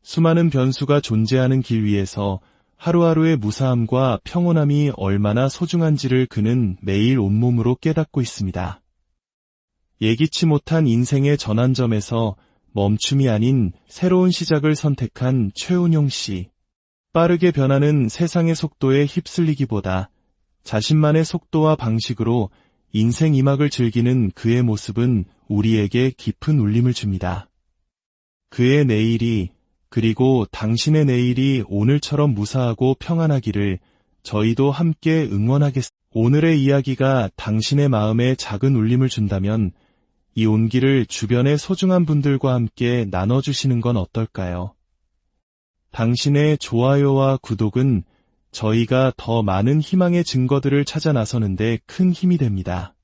수많은 변수가 존재하는 길 위에서 하루하루의 무사함과 평온함이 얼마나 소중한지를 그는 매일 온몸으로 깨닫고 있습니다. 예기치 못한 인생의 전환점에서 멈춤이 아닌 새로운 시작을 선택한 최운용 씨. 빠르게 변하는 세상의 속도에 휩쓸리기보다 자신만의 속도와 방식으로 인생 이막을 즐기는 그의 모습은 우리에게 깊은 울림을 줍니다. 그의 내일이, 그리고 당신의 내일이 오늘처럼 무사하고 평안하기를 저희도 함께 응원하겠습니다. 오늘의 이야기가 당신의 마음에 작은 울림을 준다면 이 온기를 주변의 소중한 분들과 함께 나눠주시는 건 어떨까요? 당신의 좋아요와 구독은 저희가 더 많은 희망의 증거들을 찾아 나서는데 큰 힘이 됩니다.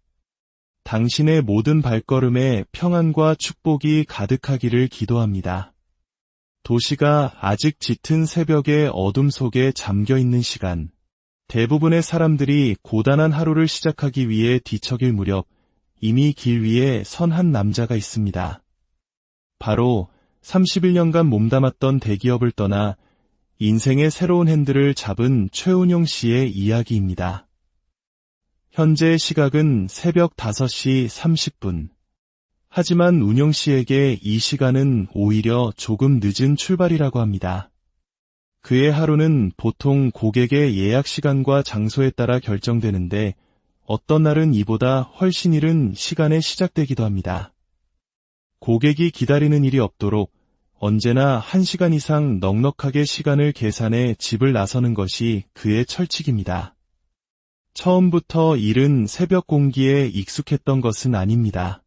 당신의 모든 발걸음에 평안과 축복이 가득하기를 기도합니다. 도시가 아직 짙은 새벽의 어둠 속에 잠겨 있는 시간, 대부분의 사람들이 고단한 하루를 시작하기 위해 뒤척일 무렵 이미 길 위에 선 한 남자가 있습니다. 바로 31년간 몸담았던 대기업을 떠나 인생의 새로운 핸들을 잡은 최운용 씨의 이야기입니다. 현재 시각은 새벽 5시 30분. 하지만 운용 씨에게 이 시간은 오히려 조금 늦은 출발이라고 합니다. 그의 하루는 보통 고객의 예약 시간과 장소에 따라 결정되는데 어떤 날은 이보다 훨씬 이른 시간에 시작되기도 합니다. 고객이 기다리는 일이 없도록 언제나 1시간 이상 넉넉하게 시간을 계산해 집을 나서는 것이 그의 철칙입니다. 처음부터 이른 새벽 공기에 익숙했던 것은 아닙니다.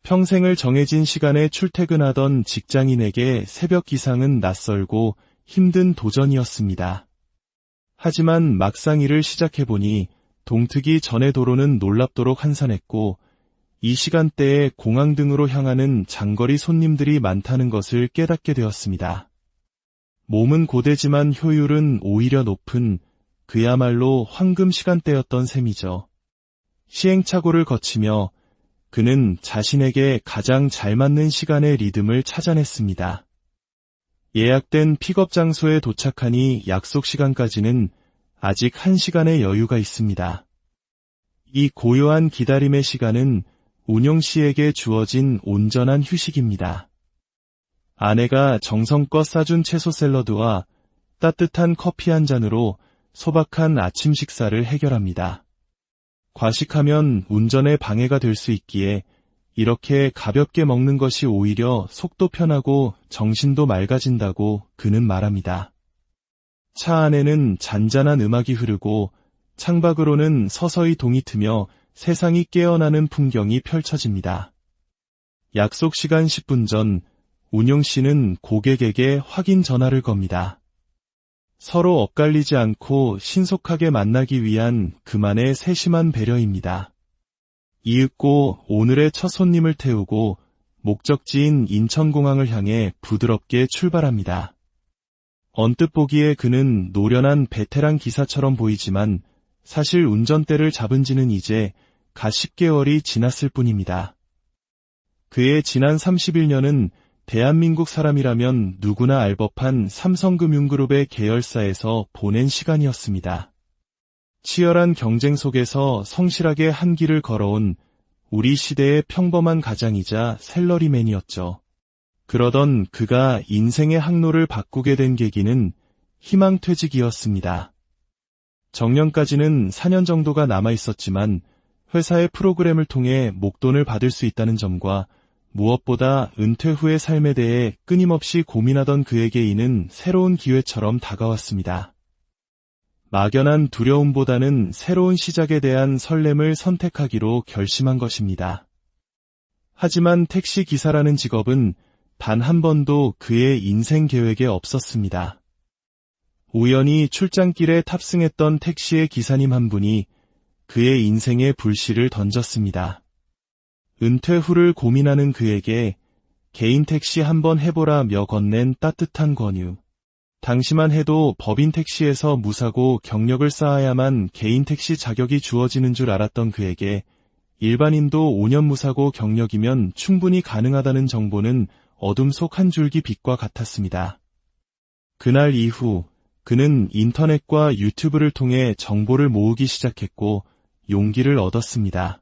평생을 정해진 시간에 출퇴근하던 직장인에게 새벽 기상은 낯설고 힘든 도전이었습니다. 하지만 막상 일을 시작해보니 동트기 전의 도로는 놀랍도록 한산했고 이 시간대에 공항 등으로 향하는 장거리 손님들이 많다는 것을 깨닫게 되었습니다. 몸은 고되지만 효율은 오히려 높은 그야말로 황금 시간대였던 셈이죠. 시행착오를 거치며 그는 자신에게 가장 잘 맞는 시간의 리듬을 찾아냈습니다. 예약된 픽업 장소에 도착하니 약속 시간까지는 아직 1시간의 여유가 있습니다. 이 고요한 기다림의 시간은 운용 씨에게 주어진 온전한 휴식입니다. 아내가 정성껏 싸준 채소 샐러드와 따뜻한 커피 한 잔으로 소박한 아침 식사를 해결합니다. 과식하면 운전에 방해가 될 수 있기에 이렇게 가볍게 먹는 것이 오히려 속도 편하고 정신도 맑아진다고 그는 말합니다. 차 안에는 잔잔한 음악이 흐르고 창밖으로는 서서히 동이 트며 세상이 깨어나는 풍경이 펼쳐집니다. 약속 시간 10분 전 운용 씨는 고객에게 확인 전화를 겁니다. 서로 엇갈리지 않고 신속하게 만나기 위한 그만의 세심한 배려입니다. 이윽고 오늘의 첫 손님을 태우고 목적지인 인천공항을 향해 부드럽게 출발합니다. 언뜻 보기에 그는 노련한 베테랑 기사처럼 보이지만 사실 운전대를 잡은 지는 이제 가 10개월이 지났을 뿐입니다. 그의 지난 31년은 대한민국 사람이라면 누구나 알 법한 삼성금융그룹의 계열사에서 보낸 시간이었습니다. 치열한 경쟁 속에서 성실하게 한 길을 걸어온 우리 시대의 평범한 가장이자 샐러리맨이었죠. 그러던 그가 인생의 항로를 바꾸게 된 계기는 희망퇴직이었습니다. 정년까지는 4년 정도가 남아있었지만 회사의 프로그램을 통해 목돈을 받을 수 있다는 점과 무엇보다 은퇴 후의 삶에 대해 끊임없이 고민하던 그에게 이는 새로운 기회처럼 다가왔습니다. 막연한 두려움보다는 새로운 시작에 대한 설렘을 선택하기로 결심한 것입니다. 하지만 택시 기사라는 직업은 단 한 번도 그의 인생 계획에 없었습니다. 우연히 출장길에 탑승했던 택시의 기사님 한 분이 그의 인생에 불씨를 던졌습니다. 은퇴 후를 고민하는 그에게 개인 택시 한번 해보라며 건넨 따뜻한 권유. 당시만 해도 법인 택시에서 무사고 경력을 쌓아야만 개인 택시 자격이 주어지는 줄 알았던 그에게 일반인도 5년 무사고 경력이면 충분히 가능하다는 정보는 어둠 속 한 줄기 빛과 같았습니다. 그날 이후 그는 인터넷과 유튜브를 통해 정보를 모으기 시작했고 용기를 얻었습니다.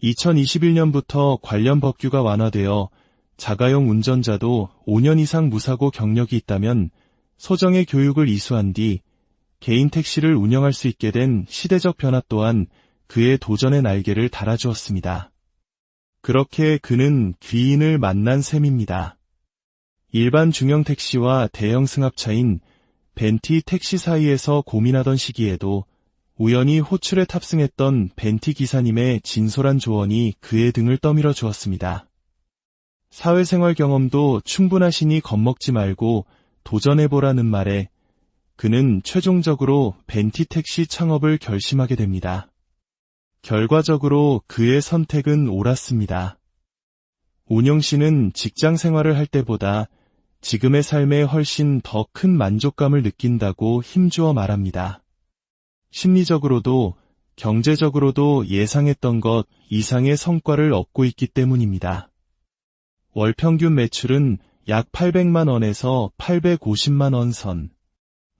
2021년부터 관련 법규가 완화되어 자가용 운전자도 5년 이상 무사고 경력이 있다면 소정의 교육을 이수한 뒤 개인 택시를 운영할 수 있게 된 시대적 변화 또한 그의 도전의 날개를 달아주었습니다. 그렇게 그는 귀인을 만난 셈입니다. 일반 중형 택시와 대형 승합차인 벤티 택시 사이에서 고민하던 시기에도 우연히 호출에 탑승했던 벤티 기사님의 진솔한 조언이 그의 등을 떠밀어 주었습니다. 사회생활 경험도 충분하시니 겁먹지 말고 도전해보라는 말에 그는 최종적으로 벤티 택시 창업을 결심하게 됩니다. 결과적으로 그의 선택은 옳았습니다. 운영 씨는 직장 생활을 할 때보다 지금의 삶에 훨씬 더 큰 만족감을 느낀다고 힘주어 말합니다. 심리적으로도 경제적으로도 예상했던 것 이상의 성과를 얻고 있기 때문입니다. 월 평균 매출은 약 800만 원에서 850만 원 선.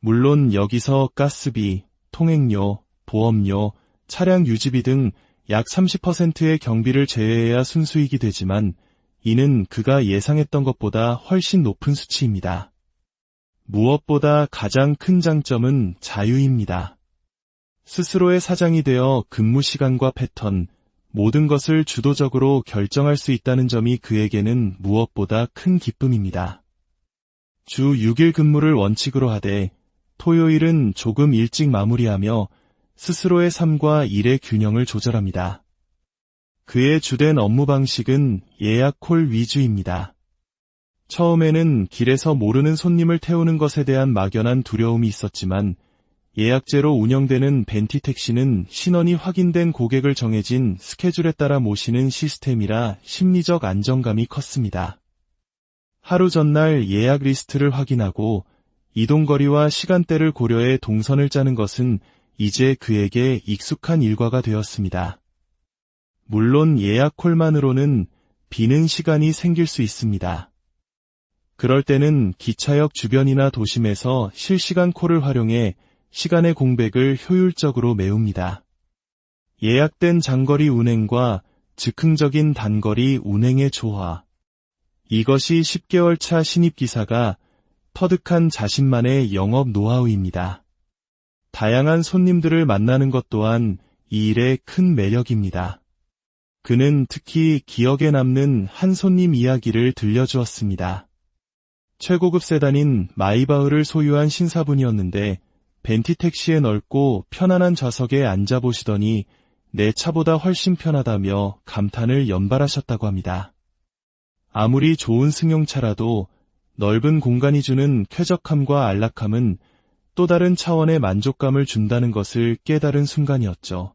물론 여기서 가스비, 통행료, 보험료, 차량 유지비 등 약 30%의 경비를 제외해야 순수익이 되지만 이는 그가 예상했던 것보다 훨씬 높은 수치입니다. 무엇보다 가장 큰 장점은 자유입니다. 스스로의 사장이 되어 근무 시간과 패턴, 모든 것을 주도적으로 결정할 수 있다는 점이 그에게는 무엇보다 큰 기쁨입니다. 주 6일 근무를 원칙으로 하되 토요일은 조금 일찍 마무리하며 스스로의 삶과 일의 균형을 조절합니다. 그의 주된 업무 방식은 예약 콜 위주입니다. 처음에는 길에서 모르는 손님을 태우는 것에 대한 막연한 두려움이 있었지만 예약제로 운영되는 벤티 택시는 신원이 확인된 고객을 정해진 스케줄에 따라 모시는 시스템이라 심리적 안정감이 컸습니다. 하루 전날 예약 리스트를 확인하고 이동거리와 시간대를 고려해 동선을 짜는 것은 이제 그에게 익숙한 일과가 되었습니다. 물론 예약 콜만으로는 비는 시간이 생길 수 있습니다. 그럴 때는 기차역 주변이나 도심에서 실시간 콜을 활용해 시간의 공백을 효율적으로 메웁니다. 예약된 장거리 운행과 즉흥적인 단거리 운행의 조화. 이것이 10개월 차 신입기사가 터득한 자신만의 영업 노하우입니다. 다양한 손님들을 만나는 것 또한 이 일의 큰 매력입니다. 그는 특히 기억에 남는 한 손님 이야기를 들려주었습니다. 최고급 세단인 마이바흐를 소유한 신사분이었는데 벤티 택시에 넓고 편안한 좌석에 앉아보시더니 내 차보다 훨씬 편하다며 감탄을 연발하셨다고 합니다. 아무리 좋은 승용차라도 넓은 공간이 주는 쾌적함과 안락함은 또 다른 차원의 만족감을 준다는 것을 깨달은 순간이었죠.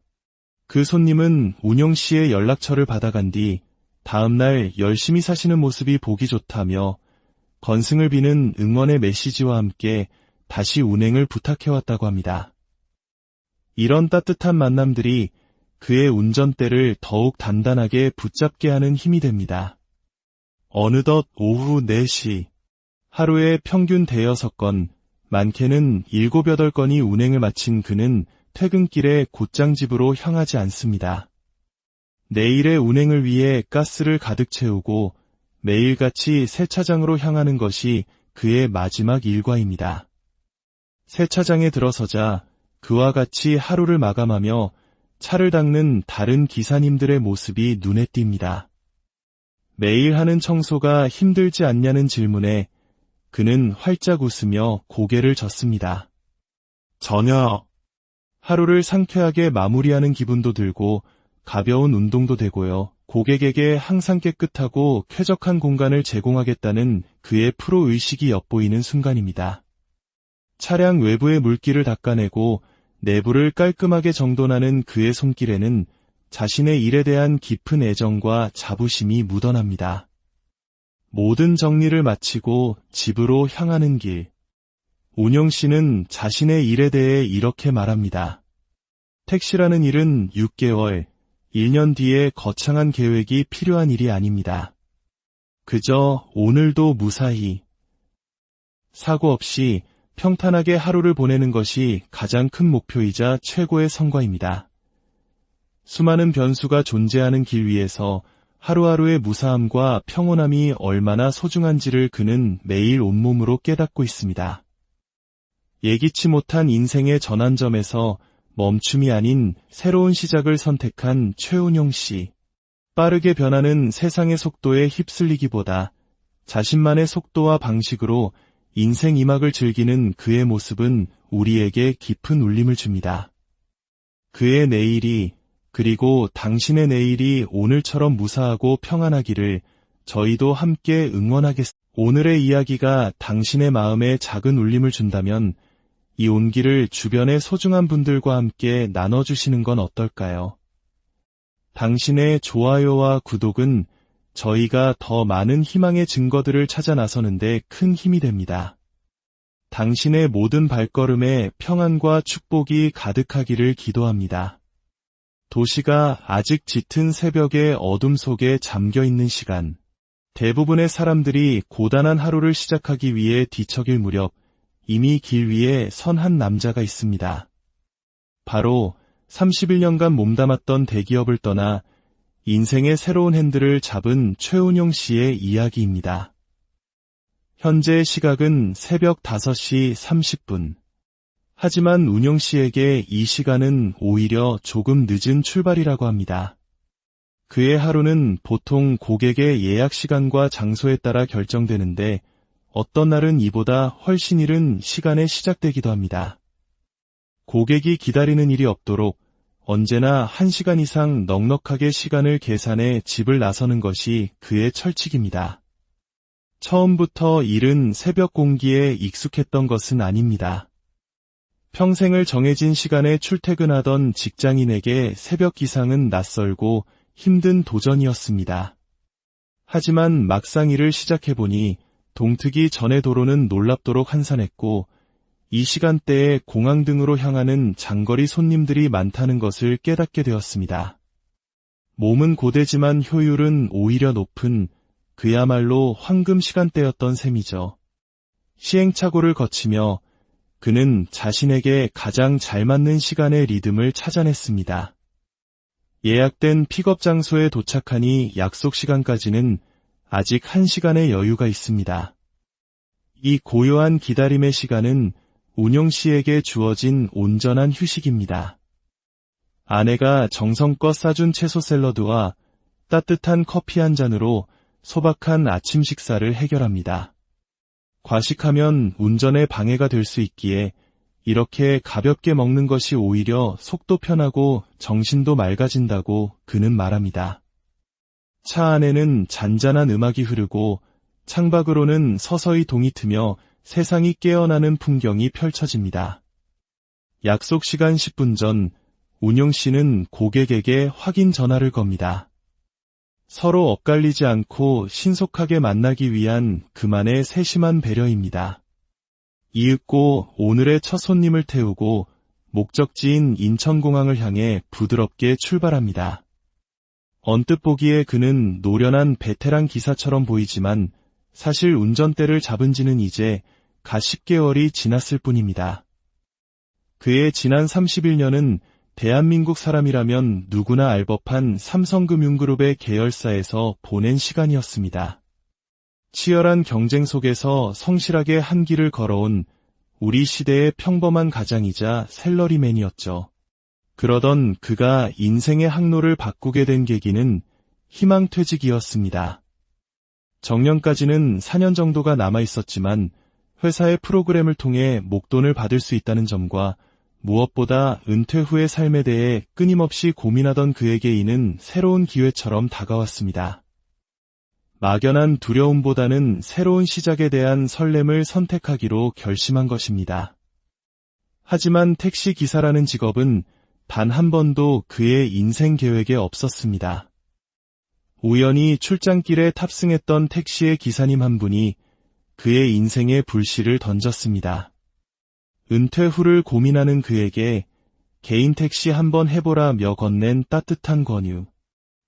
그 손님은 운용 씨의 연락처를 받아간 뒤 다음날 열심히 사시는 모습이 보기 좋다며 건승을 비는 응원의 메시지와 함께 다시 운행을 부탁해왔다고 합니다. 이런 따뜻한 만남들이 그의 운전대를 더욱 단단하게 붙잡게 하는 힘이 됩니다. 어느덧 오후 4시, 하루에 평균 대여섯 건, 많게는 7, 8건이 운행을 마친 그는 퇴근길에 곧장 집으로 향하지 않습니다. 내일의 운행을 위해 가스를 가득 채우고 매일같이 세차장으로 향하는 것이 그의 마지막 일과입니다. 세차장에 들어서자 그와 같이 하루를 마감하며 차를 닦는 다른 기사님들의 모습이 눈에 띕니다. 매일 하는 청소가 힘들지 않냐는 질문에 그는 활짝 웃으며 고개를 젓습니다. 전혀. 하루를 상쾌하게 마무리하는 기분도 들고 가벼운 운동도 되고요. 고객에게 항상 깨끗하고 쾌적한 공간을 제공하겠다는 그의 프로 의식이 엿보이는 순간입니다. 차량 외부의 물기를 닦아내고 내부를 깔끔하게 정돈하는 그의 손길에는 자신의 일에 대한 깊은 애정과 자부심이 묻어납니다. 모든 정리를 마치고 집으로 향하는 길. 운용 씨는 자신의 일에 대해 이렇게 말합니다. 택시라는 일은 6개월, 1년 뒤에 거창한 계획이 필요한 일이 아닙니다. 그저 오늘도 무사히, 사고 없이 평탄하게 하루를 보내는 것이 가장 큰 목표이자 최고의 성과입니다. 수많은 변수가 존재하는 길 위에서 하루하루의 무사함과 평온함이 얼마나 소중한지를 그는 매일 온몸으로 깨닫고 있습니다. 예기치 못한 인생의 전환점에서 멈춤이 아닌 새로운 시작을 선택한 최운용 씨. 빠르게 변하는 세상의 속도에 휩쓸리기보다 자신만의 속도와 방식으로 인생 이막을 즐기는 그의 모습은 우리에게 깊은 울림을 줍니다. 그의 내일이, 그리고 당신의 내일이 오늘처럼 무사하고 평안하기를 저희도 함께 응원하겠습니다. 오늘의 이야기가 당신의 마음에 작은 울림을 준다면 이 온기를 주변의 소중한 분들과 함께 나눠주시는 건 어떨까요? 당신의 좋아요와 구독은 저희가 더 많은 희망의 증거들을 찾아 나서는데 큰 힘이 됩니다. 당신의 모든 발걸음에 평안과 축복이 가득하기를 기도합니다. 도시가 아직 짙은 새벽의 어둠 속에 잠겨 있는 시간, 대부분의 사람들이 고단한 하루를 시작하기 위해 뒤척일 무렵 이미 길 위에 선 한 남자가 있습니다. 바로 31년간 몸담았던 대기업을 떠나 인생의 새로운 핸들을 잡은 최운용 씨의 이야기입니다. 현재 시각은 새벽 5시 30분. 하지만 운용 씨에게 이 시간은 오히려 조금 늦은 출발이라고 합니다. 그의 하루는 보통 고객의 예약 시간과 장소에 따라 결정되는데 어떤 날은 이보다 훨씬 이른 시간에 시작되기도 합니다. 고객이 기다리는 일이 없도록 언제나 1시간 이상 넉넉하게 시간을 계산해 집을 나서는 것이 그의 철칙입니다. 처음부터 이른 새벽 공기에 익숙했던 것은 아닙니다. 평생을 정해진 시간에 출퇴근하던 직장인에게 새벽 기상은 낯설고 힘든 도전이었습니다. 하지만 막상 일을 시작해보니 동트기 전의 도로는 놀랍도록 한산했고 이 시간대에 공항 등으로 향하는 장거리 손님들이 많다는 것을 깨닫게 되었습니다. 몸은 고되지만 효율은 오히려 높은 그야말로 황금 시간대였던 셈이죠. 시행착오를 거치며 그는 자신에게 가장 잘 맞는 시간의 리듬을 찾아냈습니다. 예약된 픽업 장소에 도착하니 약속 시간까지는 아직 1시간의 여유가 있습니다. 이 고요한 기다림의 시간은 운용 씨에게 주어진 온전한 휴식입니다. 아내가 정성껏 싸준 채소 샐러드와 따뜻한 커피 한 잔으로 소박한 아침 식사를 해결합니다. 과식하면 운전에 방해가 될 수 있기에 이렇게 가볍게 먹는 것이 오히려 속도 편하고 정신도 맑아진다고 그는 말합니다. 차 안에는 잔잔한 음악이 흐르고 창밖으로는 서서히 동이 트며 세상이 깨어나는 풍경이 펼쳐집니다. 약속 시간 10분 전 운용 씨는 고객에게 확인 전화를 겁니다. 서로 엇갈리지 않고 신속하게 만나기 위한 그만의 세심한 배려입니다. 이윽고 오늘의 첫 손님을 태우고 목적지인 인천공항을 향해 부드럽게 출발합니다. 언뜻 보기에 그는 노련한 베테랑 기사처럼 보이지만 사실 운전대를 잡은 지는 이제 가 10개월이 지났을 뿐입니다. 그의 지난 31년은 대한민국 사람이라면 누구나 알 법한 삼성금융그룹의 계열사에서 보낸 시간이었습니다. 치열한 경쟁 속에서 성실하게 한 길을 걸어온 우리 시대의 평범한 가장이자 샐러리맨이었죠. 그러던 그가 인생의 항로를 바꾸게 된 계기는 희망퇴직이었습니다. 정년까지는 4년 정도가 남아있었지만 회사의 프로그램을 통해 목돈을 받을 수 있다는 점과 무엇보다 은퇴 후의 삶에 대해 끊임없이 고민하던 그에게 이는 새로운 기회처럼 다가왔습니다. 막연한 두려움보다는 새로운 시작에 대한 설렘을 선택하기로 결심한 것입니다. 하지만 택시 기사라는 직업은 단 한 번도 그의 인생 계획에 없었습니다. 우연히 출장길에 탑승했던 택시의 기사님 한 분이 그의 인생에 불씨를 던졌습니다. 은퇴 후를 고민하는 그에게 개인 택시 한번 해보라며 건넨 따뜻한 권유.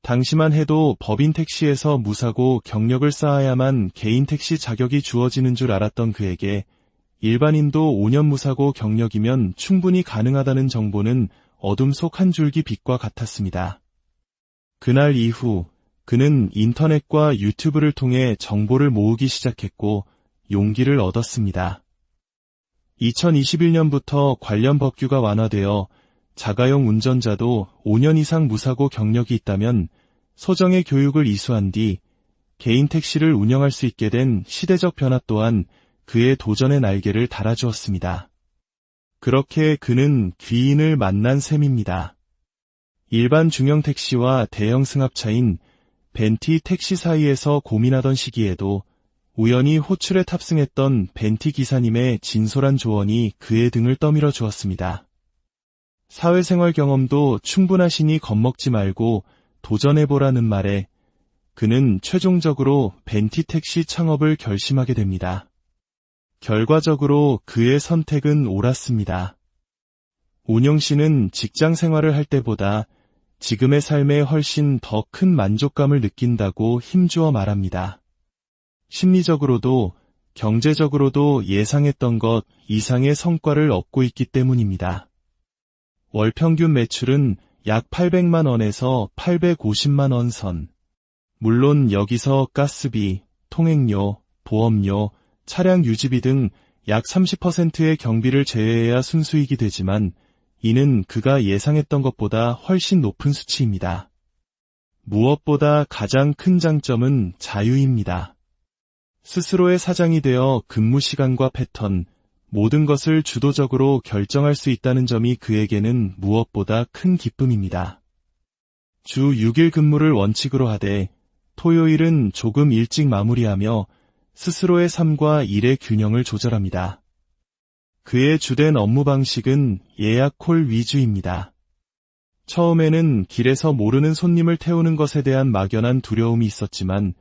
당시만 해도 법인 택시에서 무사고 경력을 쌓아야만 개인 택시 자격이 주어지는 줄 알았던 그에게 일반인도 5년 무사고 경력이면 충분히 가능하다는 정보는 어둠 속 한 줄기 빛과 같았습니다. 그날 이후 그는 인터넷과 유튜브를 통해 정보를 모으기 시작했고 용기를 얻었습니다. 2021년부터 관련 법규가 완화되어 자가용 운전자도 5년 이상 무사고 경력이 있다면 소정의 교육을 이수한 뒤 개인 택시를 운영할 수 있게 된 시대적 변화 또한 그의 도전의 날개를 달아주었습니다. 그렇게 그는 귀인을 만난 셈입니다. 일반 중형 택시와 대형 승합차인 벤티 택시 사이에서 고민하던 시기에도 우연히 호출에 탑승했던 벤티 기사님의 진솔한 조언이 그의 등을 떠밀어 주었습니다. 사회생활 경험도 충분하시니 겁먹지 말고 도전해보라는 말에 그는 최종적으로 벤티 택시 창업을 결심하게 됩니다. 결과적으로 그의 선택은 옳았습니다. 운영 씨는 직장 생활을 할 때보다 지금의 삶에 훨씬 더 큰 만족감을 느낀다고 힘주어 말합니다. 심리적으로도 경제적으로도 예상했던 것 이상의 성과를 얻고 있기 때문입니다. 월 평균 매출은 약 800만 원에서 850만 원 선. 물론 여기서 가스비, 통행료, 보험료, 차량 유지비 등 약 30%의 경비를 제외해야 순수익이 되지만 이는 그가 예상했던 것보다 훨씬 높은 수치입니다. 무엇보다 가장 큰 장점은 자유입니다. 스스로의 사장이 되어 근무 시간과 패턴, 모든 것을 주도적으로 결정할 수 있다는 점이 그에게는 무엇보다 큰 기쁨입니다. 주 6일 근무를 원칙으로 하되 토요일은 조금 일찍 마무리하며 스스로의 삶과 일의 균형을 조절합니다. 그의 주된 업무 방식은 예약 콜 위주입니다. 처음에는 길에서 모르는 손님을 태우는 것에 대한 막연한 두려움이 있었지만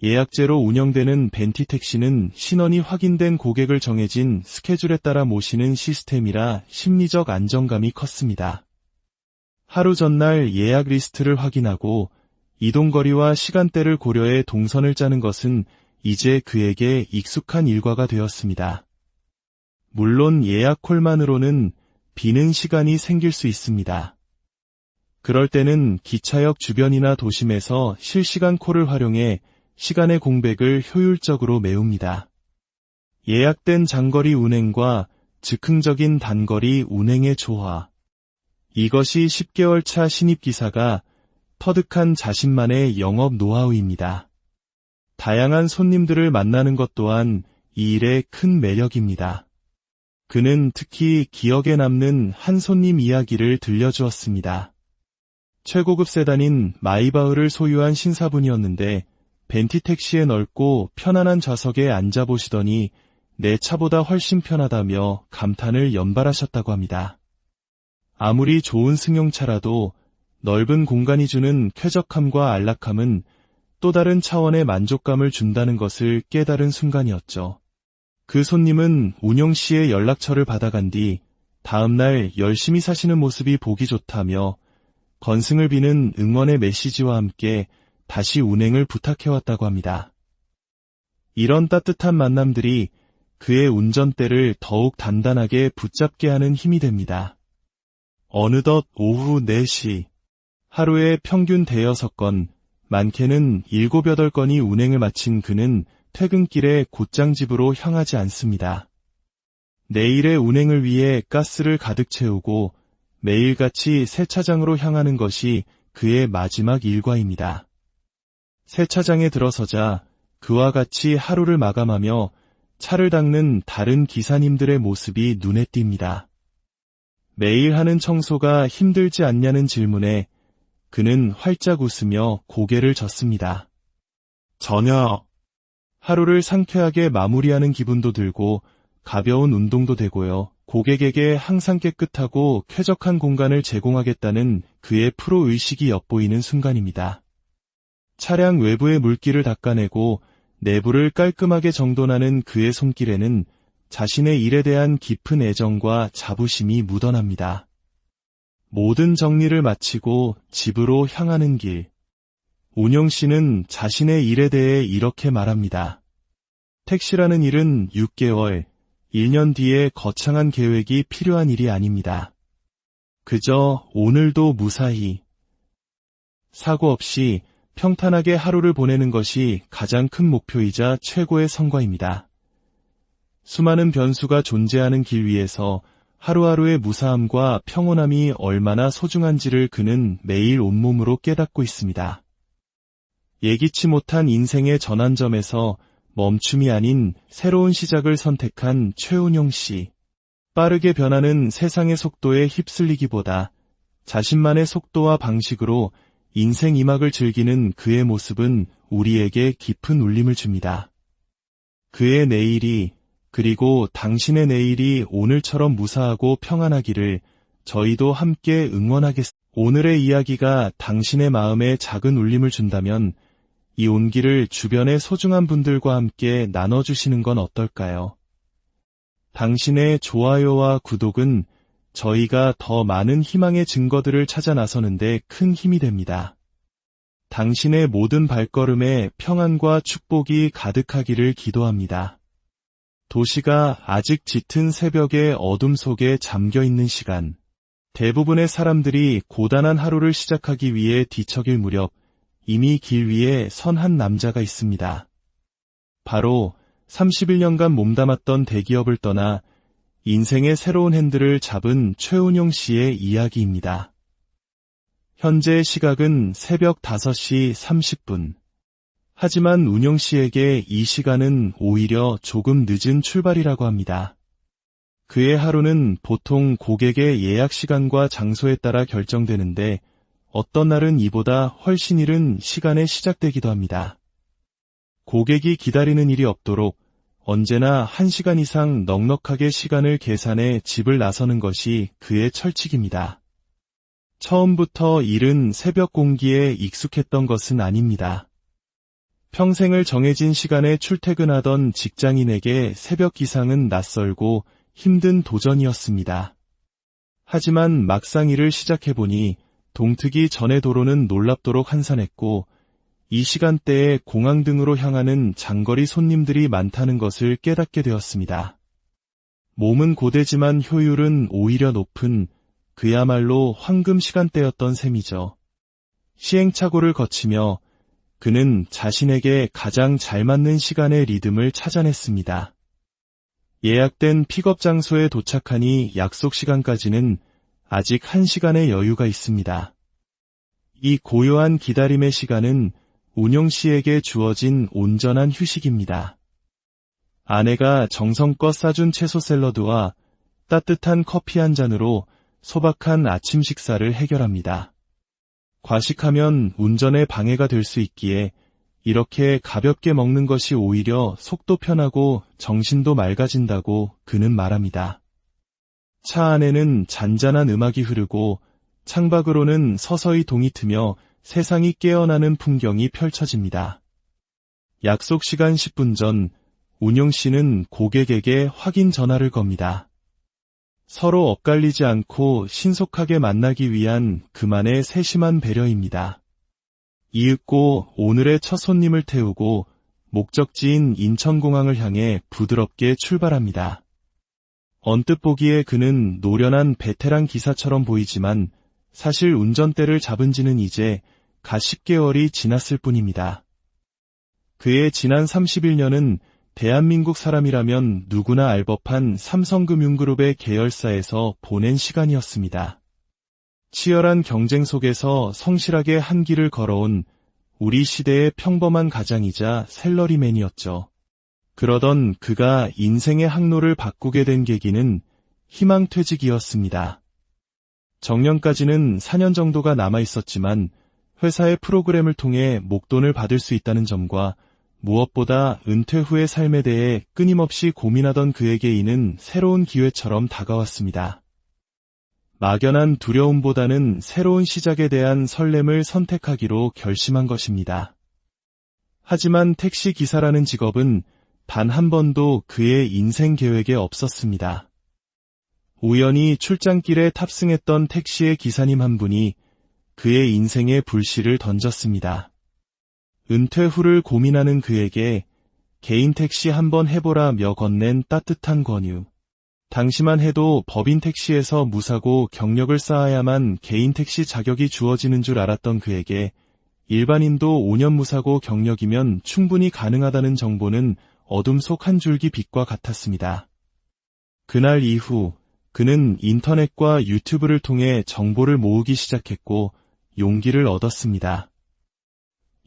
예약제로 운영되는 벤티 택시는 신원이 확인된 고객을 정해진 스케줄에 따라 모시는 시스템이라 심리적 안정감이 컸습니다. 하루 전날 예약 리스트를 확인하고 이동거리와 시간대를 고려해 동선을 짜는 것은 이제 그에게 익숙한 일과가 되었습니다. 물론 예약 콜만으로는 비는 시간이 생길 수 있습니다. 그럴 때는 기차역 주변이나 도심에서 실시간 콜을 활용해 시간의 공백을 효율적으로 메웁니다. 예약된 장거리 운행과 즉흥적인 단거리 운행의 조화. 이것이 10개월 차 신입기사가 터득한 자신만의 영업 노하우입니다. 다양한 손님들을 만나는 것 또한 이 일의 큰 매력입니다. 그는 특히 기억에 남는 한 손님 이야기를 들려주었습니다. 최고급 세단인 마이바흐를 소유한 신사분이었는데 벤티 택시에 넓고 편안한 좌석에 앉아보시더니 내 차보다 훨씬 편하다며 감탄을 연발하셨다고 합니다. 아무리 좋은 승용차라도 넓은 공간이 주는 쾌적함과 안락함은 또 다른 차원의 만족감을 준다는 것을 깨달은 순간이었죠. 그 손님은 운영 씨의 연락처를 받아간 뒤 다음 날 열심히 사시는 모습이 보기 좋다며 건승을 비는 응원의 메시지와 함께 다시 운행을 부탁해왔다고 합니다. 이런 따뜻한 만남들이 그의 운전대를 더욱 단단하게 붙잡게 하는 힘이 됩니다. 어느덧 오후 4시, 하루에 평균 대여섯 건, 많게는 7, 8건이 운행을 마친 그는 퇴근길에 곧장 집으로 향하지 않습니다. 내일의 운행을 위해 가스를 가득 채우고 매일같이 세차장으로 향하는 것이 그의 마지막 일과입니다. 세차장에 들어서자 그와 같이 하루를 마감하며 차를 닦는 다른 기사님들의 모습이 눈에 띕니다. 매일 하는 청소가 힘들지 않냐는 질문에 그는 활짝 웃으며 고개를 젓습니다. 전혀. 하루를 상쾌하게 마무리하는 기분도 들고 가벼운 운동도 되고요. 고객에게 항상 깨끗하고 쾌적한 공간을 제공하겠다는 그의 프로 의식이 엿보이는 순간입니다. 차량 외부의 물기를 닦아내고 내부를 깔끔하게 정돈하는 그의 손길에는 자신의 일에 대한 깊은 애정과 자부심이 묻어납니다. 모든 정리를 마치고 집으로 향하는 길. 운영 씨는 자신의 일에 대해 이렇게 말합니다. 택시라는 일은 6개월, 1년 뒤에 거창한 계획이 필요한 일이 아닙니다. 그저 오늘도 무사히, 사고 없이 평탄하게 하루를 보내는 것이 가장 큰 목표이자 최고의 성과입니다. 수많은 변수가 존재하는 길 위에서 하루하루의 무사함과 평온함이 얼마나 소중한지를 그는 매일 온몸으로 깨닫고 있습니다. 예기치 못한 인생의 전환점에서 멈춤이 아닌 새로운 시작을 선택한 최운용 씨. 빠르게 변하는 세상의 속도에 휩쓸리기보다 자신만의 속도와 방식으로 인생 이막을 즐기는 그의 모습은 우리에게 깊은 울림을 줍니다. 그의 내일이, 그리고 당신의 내일이 오늘처럼 무사하고 평안하기를 저희도 함께 응원하겠습니다. 오늘의 이야기가 당신의 마음에 작은 울림을 준다면 이 온기를 주변의 소중한 분들과 함께 나눠주시는 건 어떨까요? 당신의 좋아요와 구독은 저희가 더 많은 희망의 증거들을 찾아 나서는데 큰 힘이 됩니다. 당신의 모든 발걸음에 평안과 축복이 가득하기를 기도합니다. 도시가 아직 짙은 새벽의 어둠 속에 잠겨 있는 시간, 대부분의 사람들이 고단한 하루를 시작하기 위해 뒤척일 무렵 이미 길 위에 선 한 남자가 있습니다. 바로 31년간 몸담았던 대기업을 떠나 인생의 새로운 핸들을 잡은 최운용 씨의 이야기입니다. 현재 시각은 새벽 5시 30분. 하지만 운용 씨에게 이 시간은 오히려 조금 늦은 출발이라고 합니다. 그의 하루는 보통 고객의 예약 시간과 장소에 따라 결정되는데 어떤 날은 이보다 훨씬 이른 시간에 시작되기도 합니다. 고객이 기다리는 일이 없도록 언제나 1시간 이상 넉넉하게 시간을 계산해 집을 나서는 것이 그의 철칙입니다. 처음부터 이른 새벽 공기에 익숙했던 것은 아닙니다. 평생을 정해진 시간에 출퇴근하던 직장인에게 새벽 기상은 낯설고 힘든 도전이었습니다. 하지만 막상 일을 시작해보니 동트기 전의 도로는 놀랍도록 한산했고 이 시간대에 공항 등으로 향하는 장거리 손님들이 많다는 것을 깨닫게 되었습니다. 몸은 고되지만 효율은 오히려 높은 그야말로 황금 시간대였던 셈이죠. 시행착오를 거치며 그는 자신에게 가장 잘 맞는 시간의 리듬을 찾아냈습니다. 예약된 픽업 장소에 도착하니 약속 시간까지는 아직 1시간의 여유가 있습니다. 이 고요한 기다림의 시간은 운용 씨에게 주어진 온전한 휴식입니다. 아내가 정성껏 싸준 채소 샐러드와 따뜻한 커피 한 잔으로 소박한 아침 식사를 해결합니다. 과식하면 운전에 방해가 될 수 있기에 이렇게 가볍게 먹는 것이 오히려 속도 편하고 정신도 맑아진다고 그는 말합니다. 차 안에는 잔잔한 음악이 흐르고 창밖으로는 서서히 동이 트며 세상이 깨어나는 풍경이 펼쳐집니다. 약속 시간 10분 전 운용 씨는 고객에게 확인 전화를 겁니다. 서로 엇갈리지 않고 신속하게 만나기 위한 그만의 세심한 배려입니다. 이윽고 오늘의 첫 손님을 태우고 목적지인 인천공항을 향해 부드럽게 출발합니다. 언뜻 보기에 그는 노련한 베테랑 기사처럼 보이지만 사실 운전대를 잡은 지는 이제 갓 10개월이 지났을 뿐입니다. 그의 지난 31년은 대한민국 사람이라면 누구나 알 법한 삼성금융그룹의 계열사에서 보낸 시간이었습니다. 치열한 경쟁 속에서 성실하게 한 길을 걸어온 우리 시대의 평범한 가장이자 샐러리맨이었죠. 그러던 그가 인생의 항로를 바꾸게 된 계기는 희망퇴직이었습니다. 정년까지는 4년 정도가 남아있었지만 회사의 프로그램을 통해 목돈을 받을 수 있다는 점과 무엇보다 은퇴 후의 삶에 대해 끊임없이 고민하던 그에게 이는 새로운 기회처럼 다가왔습니다. 막연한 두려움보다는 새로운 시작에 대한 설렘을 선택하기로 결심한 것입니다. 하지만 택시 기사라는 직업은 단 한 번도 그의 인생 계획에 없었습니다. 우연히 출장길에 탑승했던 택시의 기사님 한 분이 그의 인생에 불씨를 던졌습니다. 은퇴 후를 고민하는 그에게 개인 택시 한번 해보라며 건넨 따뜻한 권유. 당시만 해도 법인 택시에서 무사고 경력을 쌓아야만 개인 택시 자격이 주어지는 줄 알았던 그에게 일반인도 5년 무사고 경력이면 충분히 가능하다는 정보는 어둠 속 한 줄기 빛과 같았습니다. 그날 이후 그는 인터넷과 유튜브를 통해 정보를 모으기 시작했고 용기를 얻었습니다.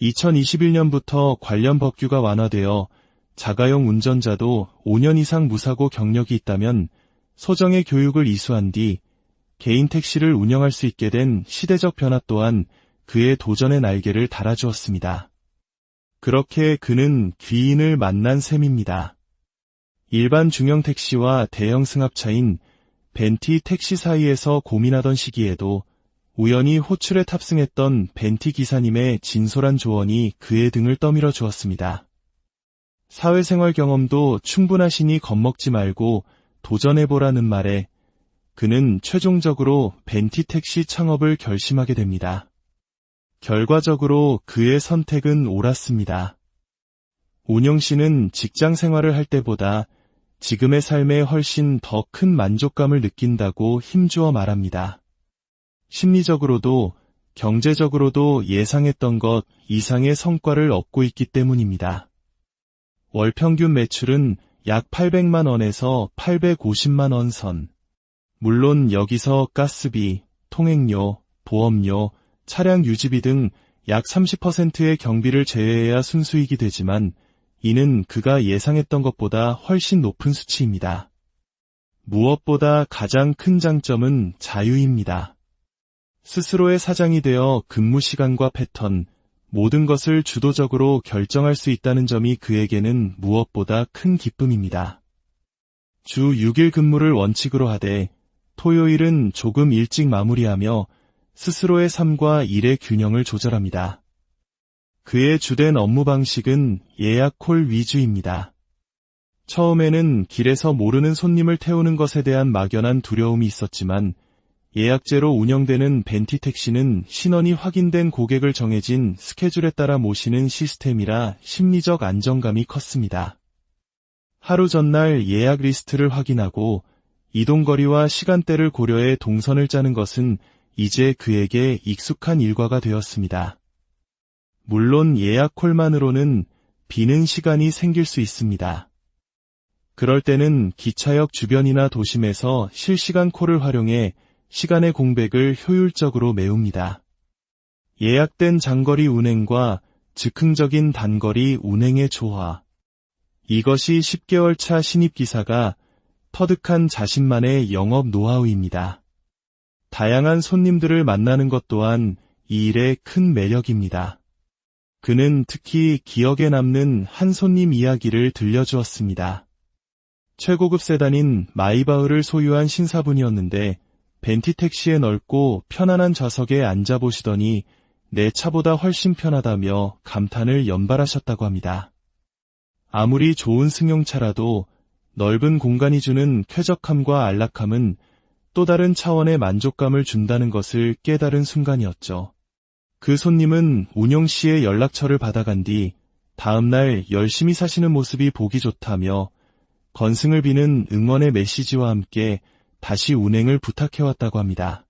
2021년부터 관련 법규가 완화되어 자가용 운전자도 5년 이상 무사고 경력이 있다면 소정의 교육을 이수한 뒤 개인 택시를 운영할 수 있게 된 시대적 변화 또한 그의 도전의 날개를 달아주었습니다. 그렇게 그는 귀인을 만난 셈입니다. 일반 중형 택시와 대형 승합차인 벤티 택시 사이에서 고민하던 시기에도 우연히 호출에 탑승했던 벤티 기사님의 진솔한 조언이 그의 등을 떠밀어 주었습니다. 사회생활 경험도 충분하시니 겁먹지 말고 도전해보라는 말에 그는 최종적으로 벤티 택시 창업을 결심하게 됩니다. 결과적으로 그의 선택은 옳았습니다. 운영 씨는 직장 생활을 할 때보다 지금의 삶에 훨씬 더 큰 만족감을 느낀다고 힘주어 말합니다. 심리적으로도 경제적으로도 예상했던 것 이상의 성과를 얻고 있기 때문입니다. 월 평균 매출은 약 800만 원에서 850만 원 선. 물론 여기서 가스비, 통행료, 보험료, 차량 유지비 등 약 30%의 경비를 제외해야 순수익이 되지만 이는 그가 예상했던 것보다 훨씬 높은 수치입니다. 무엇보다 가장 큰 장점은 자유입니다. 스스로의 사장이 되어 근무 시간과 패턴, 모든 것을 주도적으로 결정할 수 있다는 점이 그에게는 무엇보다 큰 기쁨입니다. 주 6일 근무를 원칙으로 하되 토요일은 조금 일찍 마무리하며 스스로의 삶과 일의 균형을 조절합니다. 그의 주된 업무 방식은 예약 콜 위주입니다. 처음에는 길에서 모르는 손님을 태우는 것에 대한 막연한 두려움이 있었지만 예약제로 운영되는 벤티 택시는 신원이 확인된 고객을 정해진 스케줄에 따라 모시는 시스템이라 심리적 안정감이 컸습니다. 하루 전날 예약 리스트를 확인하고 이동거리와 시간대를 고려해 동선을 짜는 것은 이제 그에게 익숙한 일과가 되었습니다. 물론 예약 콜만으로는 비는 시간이 생길 수 있습니다. 그럴 때는 기차역 주변이나 도심에서 실시간 콜을 활용해 시간의 공백을 효율적으로 메웁니다. 예약된 장거리 운행과 즉흥적인 단거리 운행의 조화. 이것이 10개월 차 신입기사가 터득한 자신만의 영업 노하우입니다. 다양한 손님들을 만나는 것 또한 이 일의 큰 매력입니다. 그는 특히 기억에 남는 한 손님 이야기를 들려주었습니다. 최고급 세단인 마이바흐를 소유한 신사분이었는데 벤티 택시에 넓고 편안한 좌석에 앉아보시더니 내 차보다 훨씬 편하다며 감탄을 연발하셨다고 합니다. 아무리 좋은 승용차라도 넓은 공간이 주는 쾌적함과 안락함은 또 다른 차원의 만족감을 준다는 것을 깨달은 순간이었죠. 그 손님은 운용 씨의 연락처를 받아간 뒤 다음날 열심히 사시는 모습이 보기 좋다며 건승을 비는 응원의 메시지와 함께 다시 운행을 부탁해왔다고 합니다.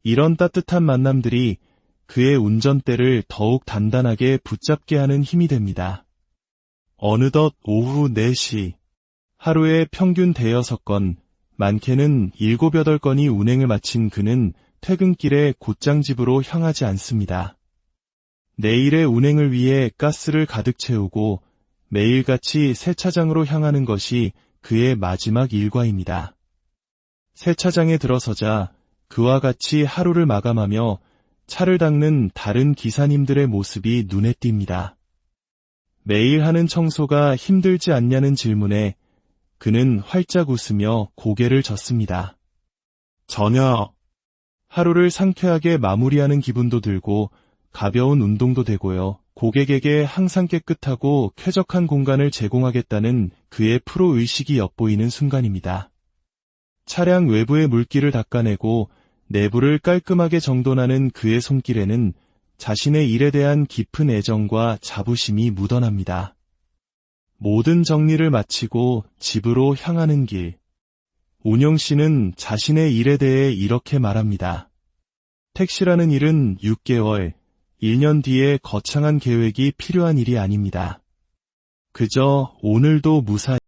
이런 따뜻한 만남들이 그의 운전대를 더욱 단단하게 붙잡게 하는 힘이 됩니다. 어느덧 오후 4시, 하루에 평균 대여섯 건, 많게는 7, 8건이 운행을 마친 그는 퇴근길에 곧장 집으로 향하지 않습니다. 내일의 운행을 위해 가스를 가득 채우고 매일같이 세차장으로 향하는 것이 그의 마지막 일과입니다. 세차장에 들어서자 그와 같이 하루를 마감하며 차를 닦는 다른 기사님들의 모습이 눈에 띕니다. 매일 하는 청소가 힘들지 않냐는 질문에 그는 활짝 웃으며 고개를 젓습니다. 전혀. 하루를 상쾌하게 마무리하는 기분도 들고 가벼운 운동도 되고요. 고객에게 항상 깨끗하고 쾌적한 공간을 제공하겠다는 그의 프로 의식이 엿보이는 순간입니다. 차량 외부의 물기를 닦아내고 내부를 깔끔하게 정돈하는 그의 손길에는 자신의 일에 대한 깊은 애정과 자부심이 묻어납니다. 모든 정리를 마치고 집으로 향하는 길. 온영 씨는 자신의 일에 대해 이렇게 말합니다. 택시라는 일은 6개월, 1년 뒤에 거창한 계획이 필요한 일이 아닙니다. 그저 오늘도 무사히